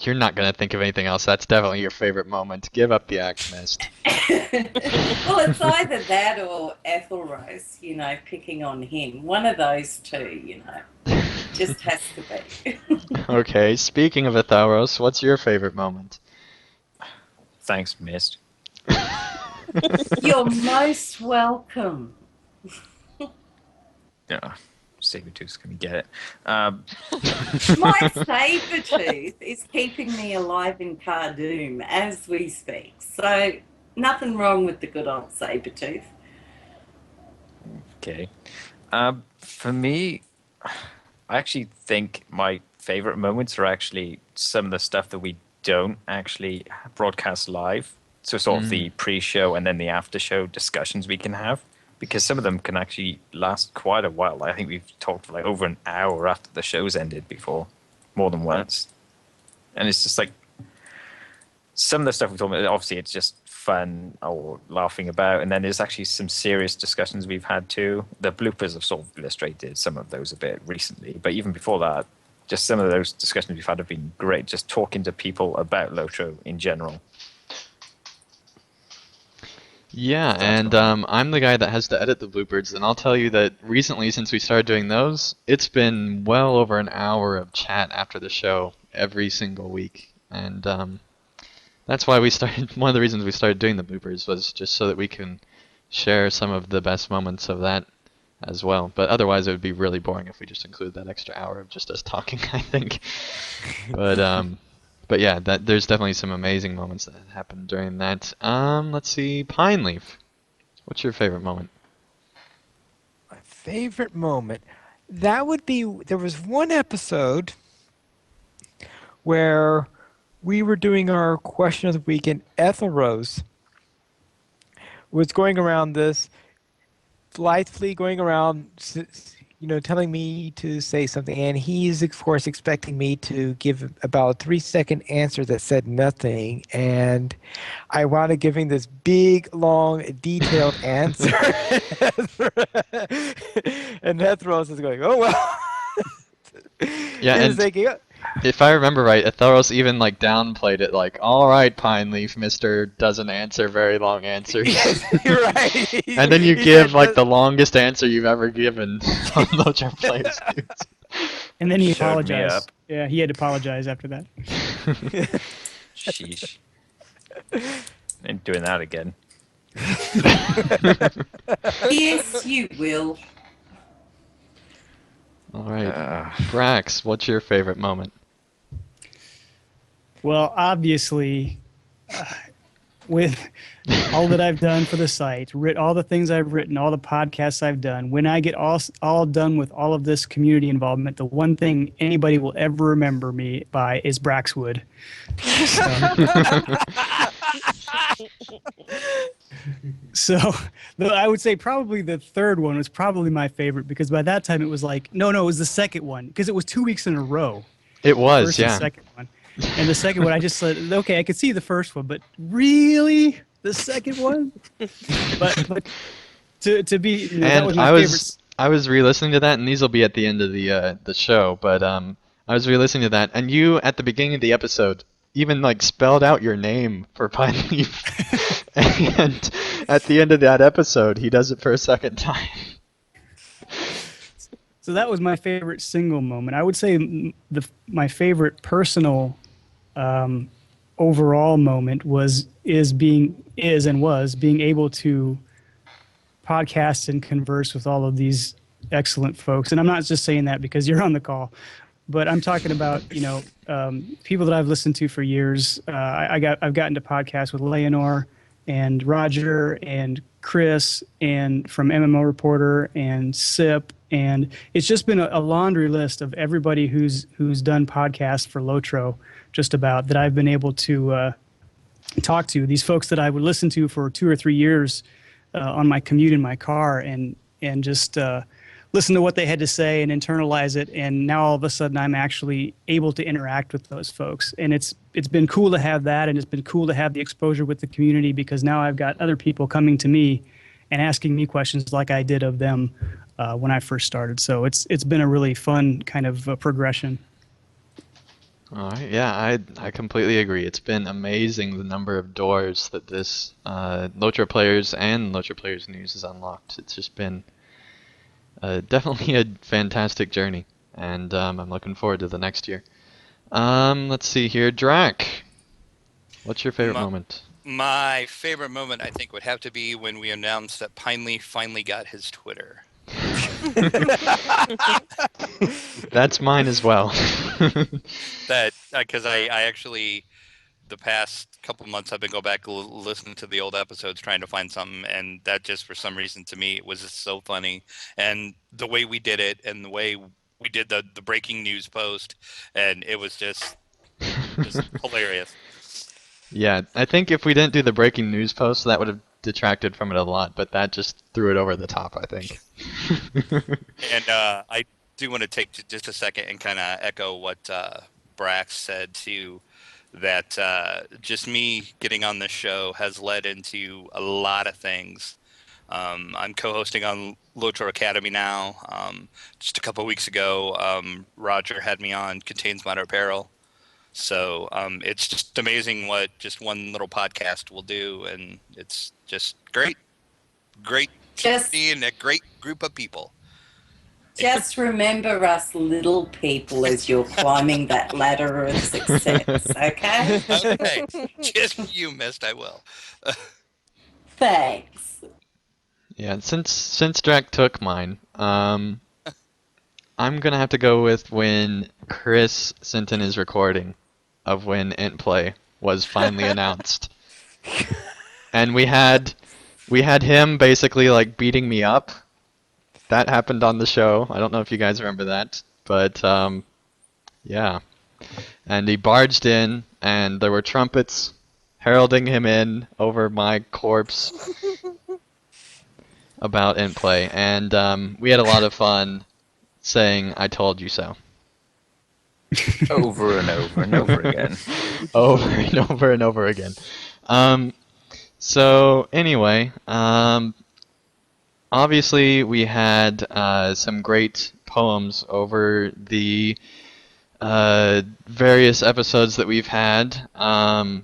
You're not going to think of anything else. That's definitely your favorite moment. Give up the axe, Mist. Well, it's either that or Ethelrose, picking on him. One of those two, just has to be. Okay, speaking of Athelros, what's your favorite moment? Thanks, Mist. You're most welcome. Yeah. Sabretooth's gonna get it. My saber tooth is keeping me alive in Cardoom as we speak. So nothing wrong with the good old saber tooth. Okay. For me, I actually think my favorite moments are actually some of the stuff that we don't actually broadcast live. So sort of the pre-show and then the after-show discussions we can have, because some of them can actually last quite a while. I think we've talked for like over an hour after the show's ended before, more than once. And it's just like some of the stuff we talk about, obviously it's just fun or laughing about, and then there's actually some serious discussions we've had too. The bloopers have sort of illustrated some of those a bit recently, but even before that, just some of those discussions we've had have been great, just talking to people about LOTRO in general. Yeah, and I'm the guy that has to edit the bloopers, and I'll tell you that recently, since we started doing those, it's been well over an hour of chat after the show every single week, and that's why we started. One of the reasons we started doing the bloopers was just so that we can share some of the best moments of that as well. But otherwise, it would be really boring if we just include that extra hour of just us talking, I think. But yeah, there's definitely some amazing moments that happened during that. Let's see, Pine Leaf. What's your favorite moment? My favorite moment, that would be, there was one episode where we were doing our question of the week, and Ethel Rose was going around this, blithely going around, telling me to say something, and he's of course expecting me to give about a 3-second answer that said nothing, and I wound up giving this big, long, detailed answer. And Ethros is going, oh well. Yeah, He was and thinking, if I remember right, Atheros even like downplayed it, like, "All right, Pine Leaf, Mister doesn't answer very long answers." You're right. And then you He give said, like the longest answer you've ever given on LOTRO Players News. And then he Showed me apologized. up. Yeah, he had to apologize after that. Sheesh. Ain't doing that again. Yes, you will. All right, Brax, what's your favorite moment? Well, obviously, with all that I've done for the site, all the things I've written, all the podcasts I've done, when I get all done with all of this community involvement, the one thing anybody will ever remember me by is Braxwood. So I would say probably the third one was probably my favorite, because by that time it was like, no, it was the second one, because it was 2 weeks in a row. It was, First yeah. and second one. And the second one, I just said, okay, I could see the first one, but really, the second one? but to be, that was my favorite. I was re-listening to that, and these will be at the end of the show. But I was re-listening to that, and you at the beginning of the episode even like spelled out your name for Pine Leaf, and at the end of that episode, he does it for a second time. So that was my favorite single moment. I would say my favorite personal overall moment was being able to podcast and converse with all of these excellent folks. And I'm not just saying that because you're on the call, but I'm talking about people that I've listened to for years. I've gotten to podcast with Leonore and Roger and Chris and from MMO Reporter and Sip, and it's just been a laundry list of everybody who's done podcasts for LOTRO, just about, that I've been able to talk to. These folks that I would listen to for 2 or 3 years on my commute in my car, and just listen to what they had to say and internalize it. And now all of a sudden I'm actually able to interact with those folks. And it's been cool to have that, and it's been cool to have the exposure with the community, because now I've got other people coming to me and asking me questions like I did of them when I first started. So it's been a really fun kind of progression. All right, yeah, I completely agree. It's been amazing the number of doors that this LOTRO Players and LOTRO Players News has unlocked. It's just been definitely a fantastic journey, and I'm looking forward to the next year. Let's see here, Drac. What's your favorite moment? My favorite moment, I think, would have to be when we announced that Pineleaf finally got his Twitter. That's mine as well. That because I actually the past couple months I've been going back listening to the old episodes trying to find something, and that just for some reason to me it was just so funny, and the way we did it and the way we did the breaking news post, and it was just hilarious. Yeah, I think if we didn't do the breaking news post, that would have detracted from it a lot, but that just threw it over the top, I think. And I do want to take just a second and kind of echo what Brax said too, that just me getting on this show has led into a lot of things. I'm co-hosting on LOTRO Academy now. Just a couple of weeks ago, Roger had me on Contains Modern Apparel. So it's just amazing what just one little podcast will do, and it's just great seeing a great group of people. Just remember us little people as you're climbing that ladder of success, okay? Okay, just you missed, I will. Thanks. Yeah, since Drac took mine, I'm gonna have to go with when Chris sent in his recording of when Int Play was finally announced, and we had him basically like beating me up. That happened on the show. I don't know if you guys remember that, but yeah. And he barged in, and there were trumpets heralding him in over my corpse about Int Play, and we had a lot of fun saying "I told you so." Over and over and over again. Over and over and over again. So anyway, obviously we had some great poems over the various episodes that we've had. I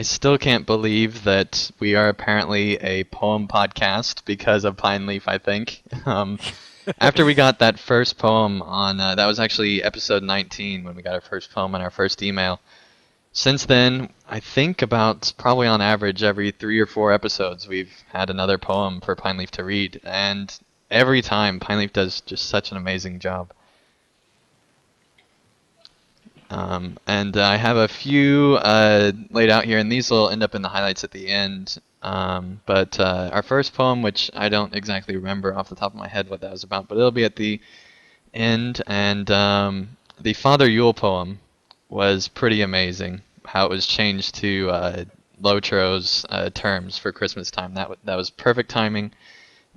still can't believe that we are apparently a poem podcast because of Pine Leaf, I think. After we got that first poem on, that was actually episode 19 when we got our first poem on our first email. Since then, I think about probably on average every 3 or 4 episodes we've had another poem for Pine Leaf to read, and every time Pine Leaf does just such an amazing job. And I have a few laid out here, and these will end up in the highlights at the end. But our first poem, which I don't exactly remember off the top of my head what that was about, but it'll be at the end. And the Father Yule poem was pretty amazing. How it was changed to Lotro's terms for Christmas time. That was perfect timing,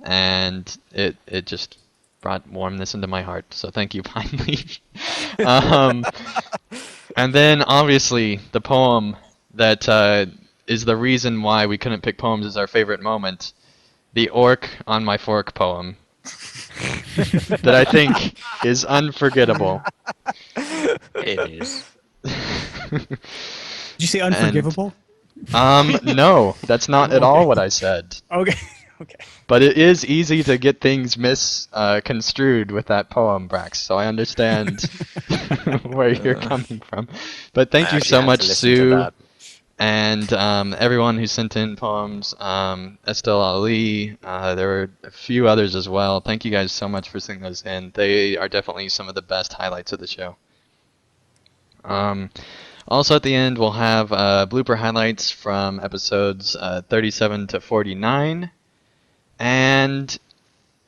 and it just brought warmness into my heart. So thank you, Pine Leaf. And then obviously the poem that is the reason why we couldn't pick poems as our favorite moment, the Orc on My Fork poem, that I think is unforgettable. It is. Did you say unforgivable? No, that's not at all what I said. Okay. Okay. But it is easy to get things misconstrued with that poem, Brax, so I understand where you're coming from. But thank you so much, Sue, and everyone who sent in poems, Estelle Ali, there were a few others as well. Thank you guys so much for sending those in. They are definitely some of the best highlights of the show. Also at the end, we'll have blooper highlights from episodes 37 to 49. And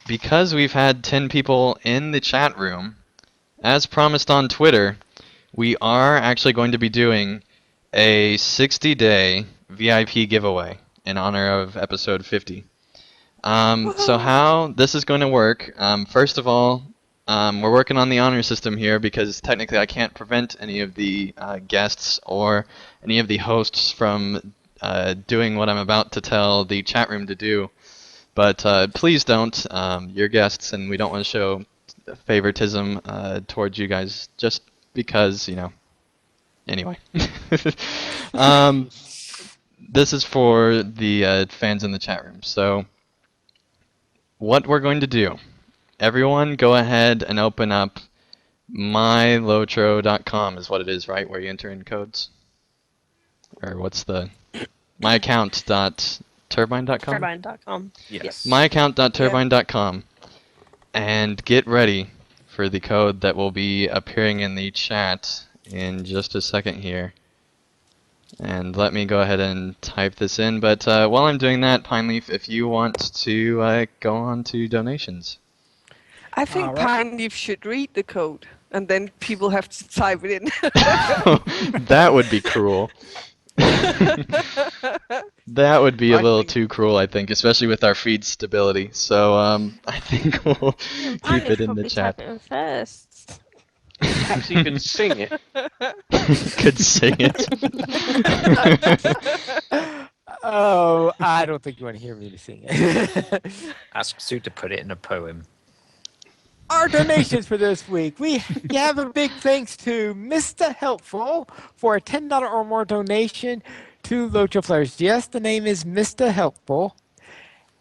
because we've had 10 people in the chat room, as promised on Twitter, we are actually going to be doing a 60-day VIP giveaway in honor of episode 50. So how this is going to work, first of all, we're working on the honor system here because technically I can't prevent any of the guests or any of the hosts from doing what I'm about to tell the chat room to do. But please don't. You're guests, and we don't want to show favoritism towards you guys just because, you know. Anyway. This is for the fans in the chat room. So what we're going to do, everyone go ahead and open up mylotro.com is what it is, right? Where you enter in codes? Or what's the... myaccount.turbine.com? Turbine.com. Yes. myaccount.turbine.com. And get ready for the code that will be appearing in the chat in just a second here. And let me go ahead and type this in. But while I'm doing that, Pineleaf, if you want to go on to donations. I think All right. Pineleaf should read the code, and then people have to type it in. That would be cruel. That would be a little too cruel, I think, especially with our feed stability. So I think we'll keep it in the chat. Type it in first. Perhaps even sing it. Could sing it. Oh, I don't think you want to hear me sing it. Ask Sue to put it in a poem. Our donations for this week. We have a big thanks to Mr. Helpful for a $10 or more donation to LOTRO players. Yes, the name is Mr. Helpful.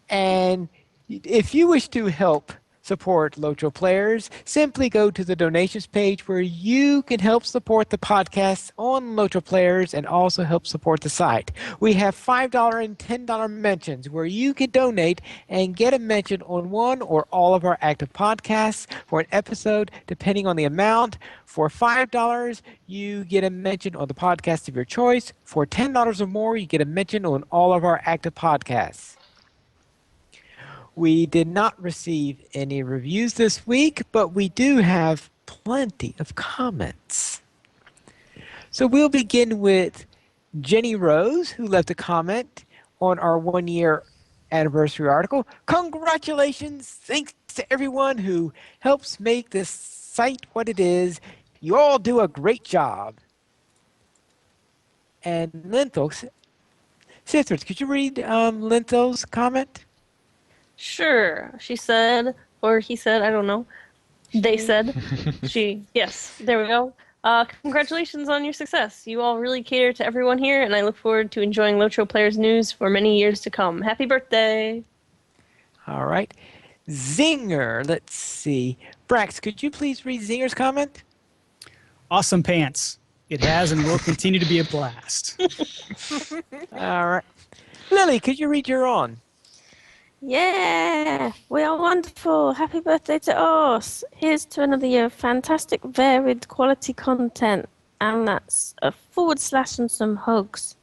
And if you wish to help support LOTRO players, simply go to the donations page where you can help support the podcast on LOTRO players and also help support the site. We have $5 and $10 mentions where you can donate and get a mention on one or all of our active podcasts for an episode, depending on the amount. For $5, you get a mention on the podcast of your choice. For $10 or more, you get a mention on all of our active podcasts. We did not receive any reviews this week, but we do have plenty of comments. So we'll begin with Jenny Rose, who left a comment on our one-year anniversary article. Congratulations! Thanks to everyone who helps make this site what it is. You all do a great job. And Linthos, Sisters, could you read Linthos' comment? Sure, she said, or he said, I don't know. They said, yes, there we go. Congratulations on your success. You all really cater to everyone here, and I look forward to enjoying LOTRO Players news for many years to come. Happy birthday! All right. Zinger, let's see. Brax, could you please read Zinger's comment? Awesome pants. It has and will continue to be a blast. All right. Lily, could you read your own? Yeah, we are wonderful. Happy birthday to us. Here's to another year of fantastic, varied, quality content. And that's a / and some hugs.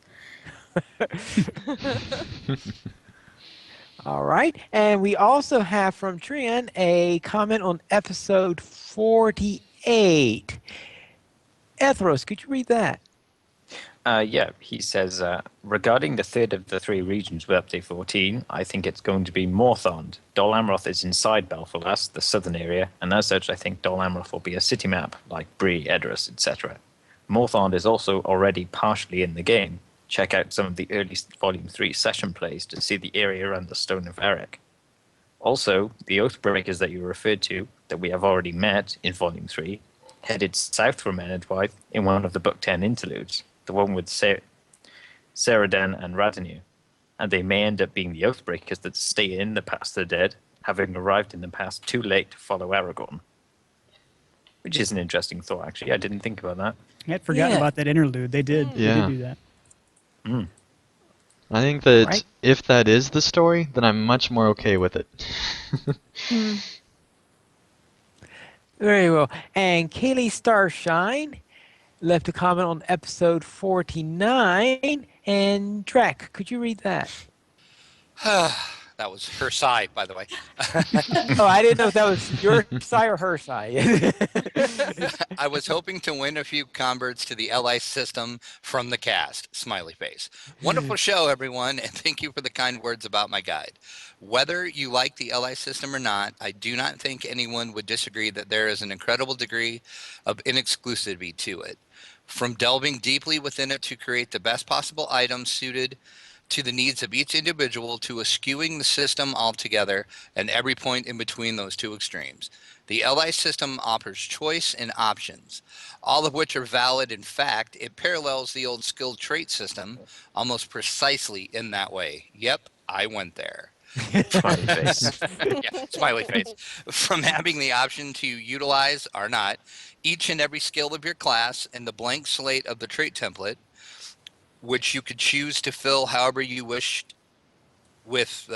All right. And we also have from Trian a comment on episode 48. Ethros, could you read that? Yeah, he says, regarding the third of the three regions with update 14, I think it's going to be Morthond. Dol Amroth is inside Belfast, the southern area, and as such, I think Dol Amroth will be a city map, like Bree, Edris, etc. Morthond is also already partially in the game. Check out some of the early Volume 3 session plays to see the area around the Stone of Eric. Also, the Oathbreakers that you referred to, that we have already met in Volume 3, headed south from Enedwaith in one of the Book 10 interludes. The one with Saradan and Radanu, and they may end up being the Oathbreakers that stay in the Past of the Dead, having arrived in the past too late to follow Aragorn. Which is an interesting thought, actually. I didn't think about that. I had forgotten about that interlude. They did. Yeah. They did do that. Mm. I think that if that is the story, then I'm much more okay with it. Very well. And Kaylee Starshine left a comment on episode 49. And Trek, could you read that? That was her sigh, by the way. Oh, I didn't know if that was your sigh or her sigh. I was hoping to win a few converts to the LI system from the cast. Smiley face. Wonderful show, everyone, and thank you for the kind words about my guide. Whether you like the LI system or not, I do not think anyone would disagree that there is an incredible degree of inexclusivity to it. From delving deeply within it to create the best possible items suited to the needs of each individual, to eschewing the system altogether, and every point in between those two extremes. The LI system offers choice and options, all of which are valid. In fact, it parallels the old skilled trait system almost precisely in that way. Yep, I went there. Smiley face. Yeah, smiley face. From having the option to utilize or not each and every skill of your class and the blank slate of the trait template, which you could choose to fill however you wished with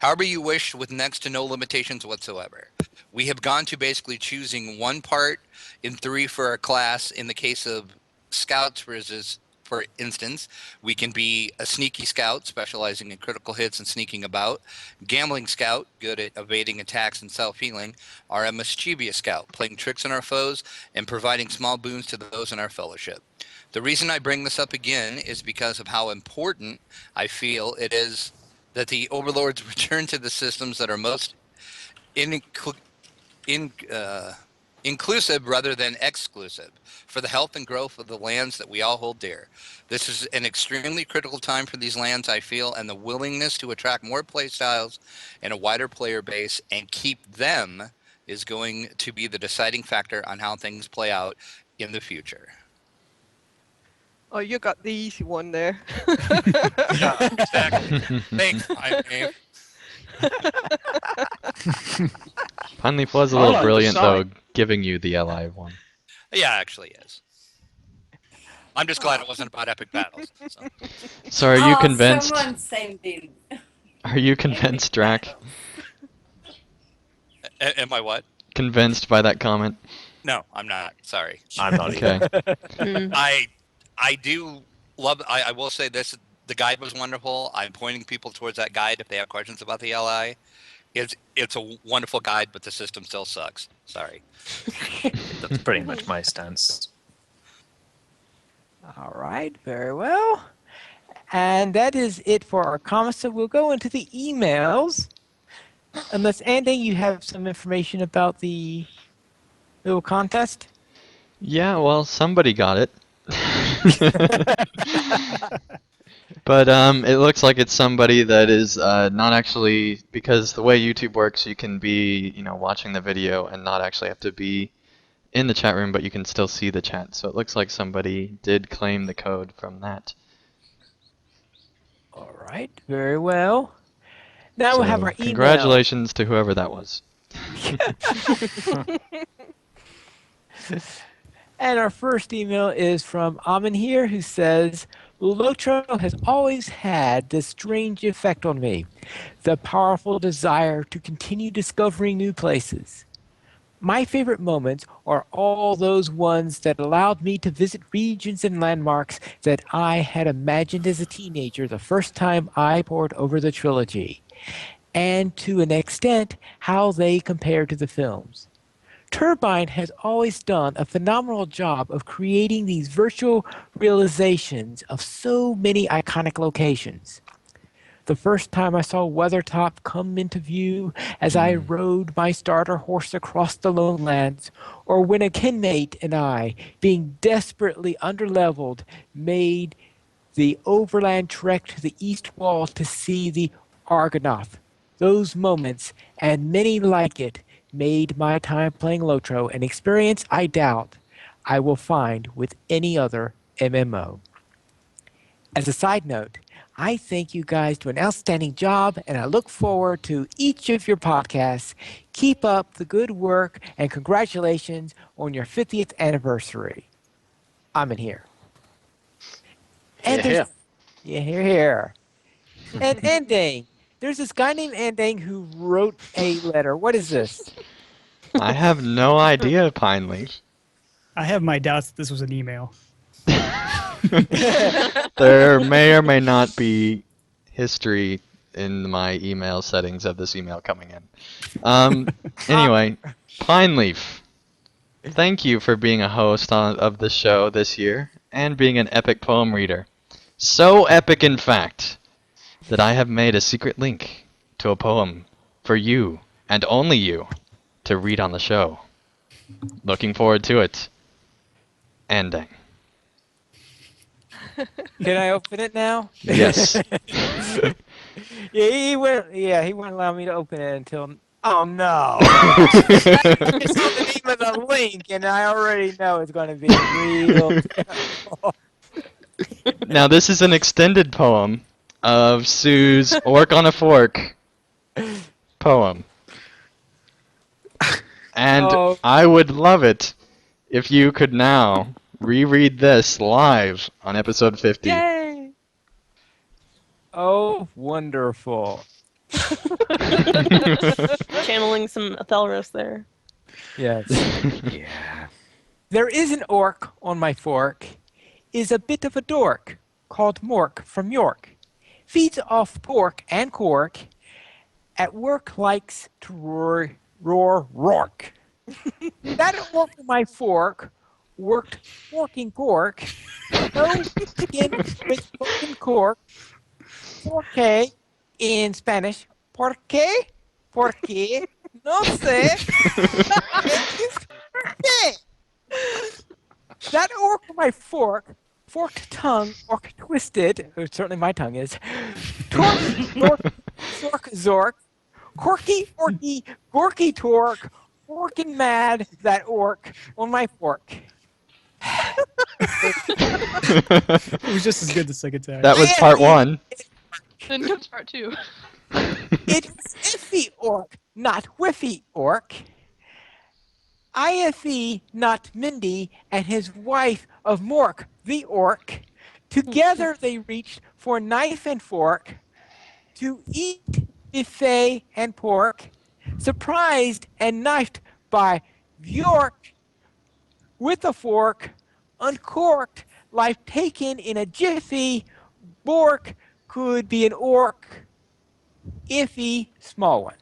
however you wish, with next to no limitations whatsoever. We have gone to basically choosing one part in 3 for our class. In the case of scouts, for instance, we can be a sneaky scout specializing in critical hits and sneaking about, gambling scout good at evading attacks and self-healing, or a mischievous scout playing tricks on our foes and providing small boons to those in our fellowship. The reason I bring this up again is because of how important I feel it is that the overlords return to the systems that are most inclusive rather than exclusive for the health and growth of the lands that we all hold dear. This is an extremely critical time for these lands, I feel, and the willingness to attract more playstyles and a wider player base and keep them is going to be the deciding factor on how things play out in the future. Oh, you got the easy one there. Yeah, exactly. Thanks, Finally was a I little like the brilliant, though, sign. giving you the LI one. Yeah, actually is. I'm just glad it wasn't about epic battles. So. So are you Oh, convinced? someone send in. Are you convinced, Drac? Am I what? Convinced by that comment? No, I'm not. Sorry. I'm not Okay. either. I do love. I will say this: the guide was wonderful. I'm pointing people towards that guide if they have questions about the LI. It's a wonderful guide, but the system still sucks. Sorry. That's pretty much my stance. All right, very well. And that is it for our comments. So we'll go into the emails. Unless, Andy, you have some information about the little contest? Yeah, well, somebody got it. But it looks like it's somebody that is not actually, because the way YouTube works, you can be, watching the video and not actually have to be in the chat room, but you can still see the chat. So it looks like somebody did claim the code from that. All right, very well. Now we'll have So our email. congratulations to whoever that was. And our first email is from Amin here, who says, LOTRO has always had this strange effect on me, the powerful desire to continue discovering new places. My favorite moments are all those ones that allowed me to visit regions and landmarks that I had imagined as a teenager the first time I pored over the trilogy, and to an extent, how they compare to the films. Turbine has always done a phenomenal job of creating these virtual realizations of so many iconic locations. The first time I saw Weatherstock come into view as I rode my starter horse across the lone lands, or when a kinmate and I, being desperately underleveled, made the overland trek to the east wall to see the Argonath. Those moments, and many like it, made my time playing LOTRO an experience I doubt I will find with any other MMO. As a side note, I think you guys do an outstanding job, and I look forward to each of your podcasts. Keep up the good work, and congratulations on your 50th anniversary. I'm in here. And Yeah. yeah, here. And Ending. There's this guy named Ending who wrote a letter. What is this? I have no idea, Pineleaf. I have my doubts that this was an email. There may or may not be history in my email settings of this email coming in. Anyway, Pineleaf, thank you for being a host of the show this year and being an epic poem reader. So epic, in fact, that I have made a secret link to a poem for you, and only you, to read on the show. Looking forward to it. Ending. Can I open it now? Yes. He wouldn't allow me to open it until. Oh no! It's on the name of the link, and I already know it's going to be real. Now this is an extended poem of Sue's Orc on a Fork poem. And Oh. I would love it if you could now reread this live on episode 50. Yay! Oh, wonderful. Channeling some Athelros there. Yes. Yeah. There is an orc on my fork, is a bit of a dork, called Mork from York. Feeds off pork and cork, at work likes to roar roark. That orc on my fork worked forking pork, no skin with forking cork, porque in Spanish, porque, porque, no sé, porque. That orc on my forked tongue, orc twisted, certainly my tongue is, torque, zork, zork, corky, orky, gorky torque, orking mad, that orc on my fork. It was just as good the second time. That was part one. Then comes part 2. It was iffy orc, not whiffy orc. IFE, not Mindy, and his wife of Mork, the orc. Together they reached for knife and fork to eat buffet and pork, surprised and knifed by Bjork with a fork, uncorked, life taken in a jiffy. Bork could be an orc, iffy, small one.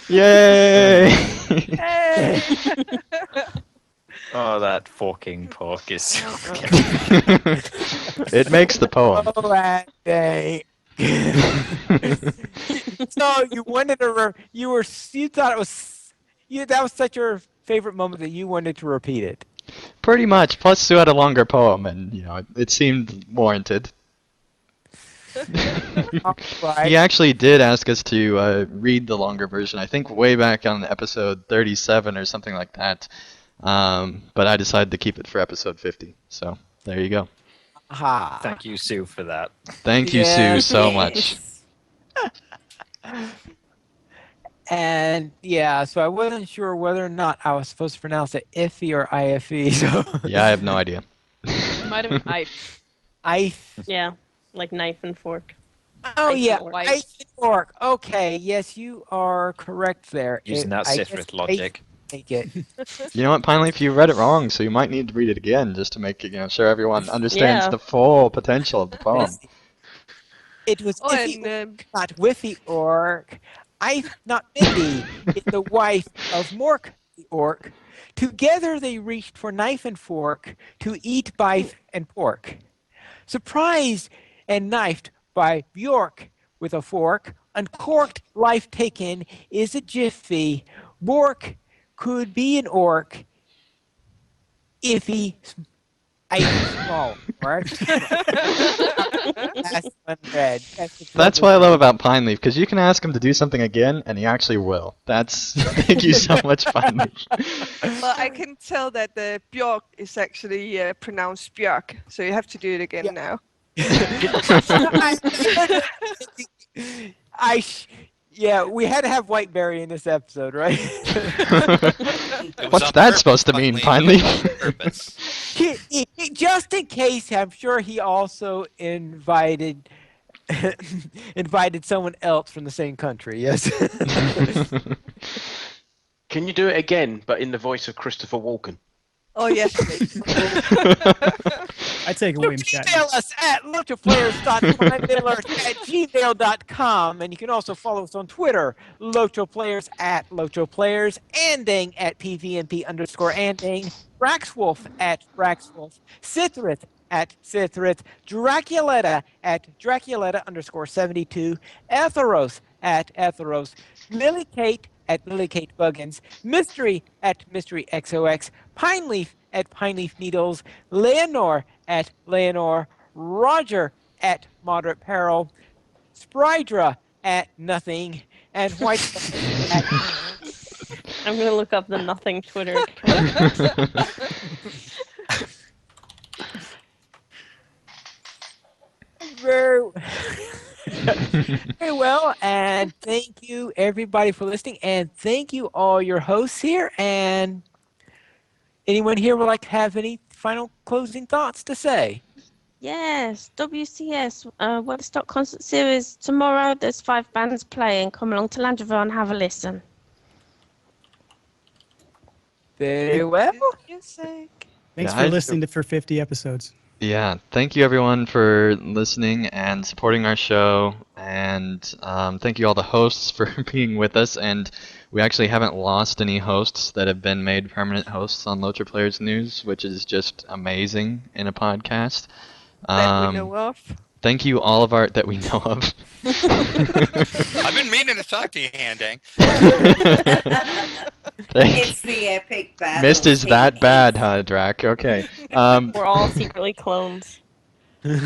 Yay! Hey! Oh, that forking pork is so It makes the poem. Oh, that day. So you wanted to, you thought it was, that was such your favorite moment that you wanted to repeat it. Pretty much. Plus, Sue had a longer poem, and it seemed warranted. Right. He actually did ask us to read the longer version. I think way back on episode 37 or something like that. But I decided to keep it for episode 50. So there you go. Aha. Thank you, Sue, for that. Thank you, Sue, Yes. so much. And yeah, so I wasn't sure whether or not I was supposed to pronounce it iffy or IFE. So Yeah, I have no idea. It might have been Ife. I. Yeah, like knife and fork. Oh Ice yeah, and white. ice and fork. Okay, yes, you are correct there. Using that I guess Sithrit logic. Take it. You know what, Pineleaf, you read it wrong, so you might need to read it again just to make it, sure everyone understands Yeah. the full potential of the poem. It was Oh, iffy, and not whiffy orc. I, not Mindy, is the wife of Mork the orc. Together they reached for knife and fork to eat bife and pork. Surprised and knifed by Bjork with a fork, uncorked life taken is a jiffy. Bork could be an orc if he small, right? That's unread. That's what I love about Pineleaf, because you can ask him to do something again, and he actually will. Thank you so much, Pineleaf. well, I can tell that the Björk is actually pronounced Björk, so you have to do it again now. Yeah, we had to have Whiteberry in this episode, right? What's that supposed to mean, Pineleaf? Just in case, I'm sure he also invited someone else from the same country. Yes. Can you do it again, but in the voice of Christopher Walken? Oh, yes, please. I take William Shatner. Email us at lotroflayers.com@gmail.com, and you can also follow us on Twitter, lotroflayers at lotroflayers, Andang at pvmp_andang, Braxwolf at Braxwolf, Sithrith at Sithrith, Draculetta at Draculetta_72, Etheros at Etheros, Lily Kate at Lily Kate Buggins, Mystery at Mystery XOX, Pineleaf at Pineleaf Needles, Leonor at Leonor, Roger at Moderate Peril, Sprydra at Nothing, and White at... I'm gonna look up the Nothing Twitter account. Very well, and thank you everybody for listening, and thank you all your hosts here, and anyone here would like to have any final closing thoughts to say? Yes, WCS, Weatherstock Concert Series. Tomorrow there's 5 bands playing. Come along to Landreville and have a listen. Very well. Music. Thanks Yeah, for listening for 50 episodes. Yeah, thank you everyone for listening and supporting our show, and thank you all the hosts for being with us. And we actually haven't lost any hosts that have been made permanent hosts on LOTRO Players News, which is just amazing in a podcast. That we know of. Thank you all of our that we know of. I've been meaning to talk to you, Handang. It's the epic battle. Mist is that bad, huh, Drac? Okay. We're all secretly clones. And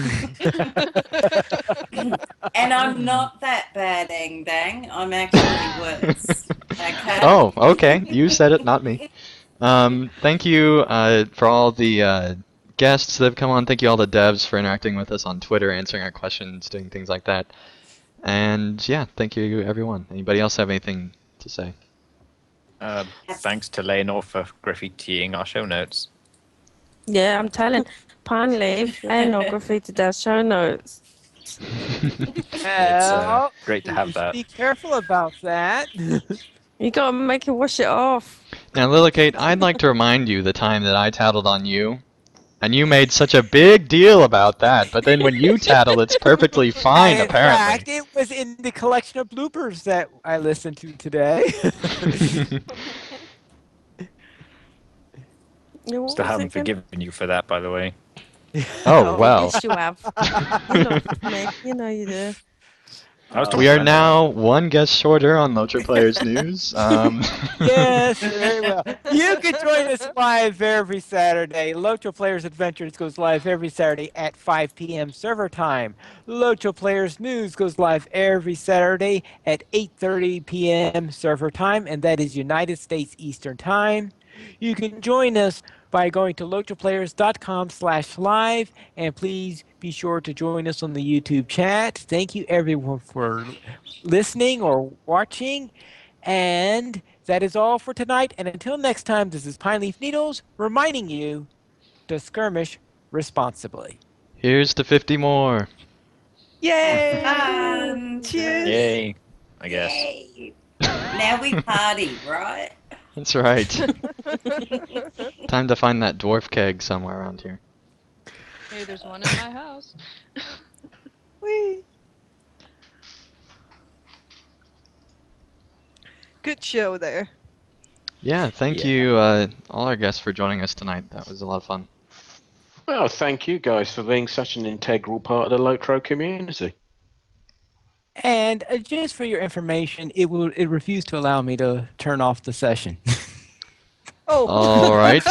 I'm not that bad, Dang Dang. I'm actually worse. Okay. Oh, okay. You said it, not me. Thank you for all the guests that have come on. Thank you all the devs for interacting with us on Twitter, answering our questions, doing things like that. And yeah, thank you everyone. Anybody else have anything to say? Thanks to Leonor for graffitiing our show notes. Yeah, I'm telling. Pine Leaf, Leonor graffitied our show notes. Well, great to have that. Be careful about that. You gotta make it wash it off. Now, Lillicate, I'd like to remind you the time that I tattled on you, and you made such a big deal about that. But then when you tattle, it's perfectly fine, In fact, apparently. it was in the collection of bloopers that I listened to today. Still haven't forgiven you for that, by the way. Oh, well. Yes, you have. You love me. You know you do. We are now one guest shorter on LOTRO Players News. Yes, very well. You can join us live every Saturday. LOTRO Players Adventures goes live every Saturday at 5 p.m. server time. LOTRO Players News goes live every Saturday at 8:30 p.m. server time, and that is United States Eastern Time. You can join us by going to lotroplayers.com/live, and please be sure to join us on the YouTube chat. Thank you everyone for listening or watching, and that is all for tonight. And until next time, this is Pine Leaf Needles reminding you to skirmish responsibly. Here's to 50 more. Yay! Cheers. Yay, I guess. Yay. Now we party, right? That's right. Time to find that dwarf keg somewhere around here. Hey, there's one in my house. Whee! Good show there. Yeah, thank you all our guests for joining us tonight. That was a lot of fun. Well, thank you guys for being such an integral part of the LOTRO community. And just for your information, it refused to allow me to turn off the session. Oh. All right.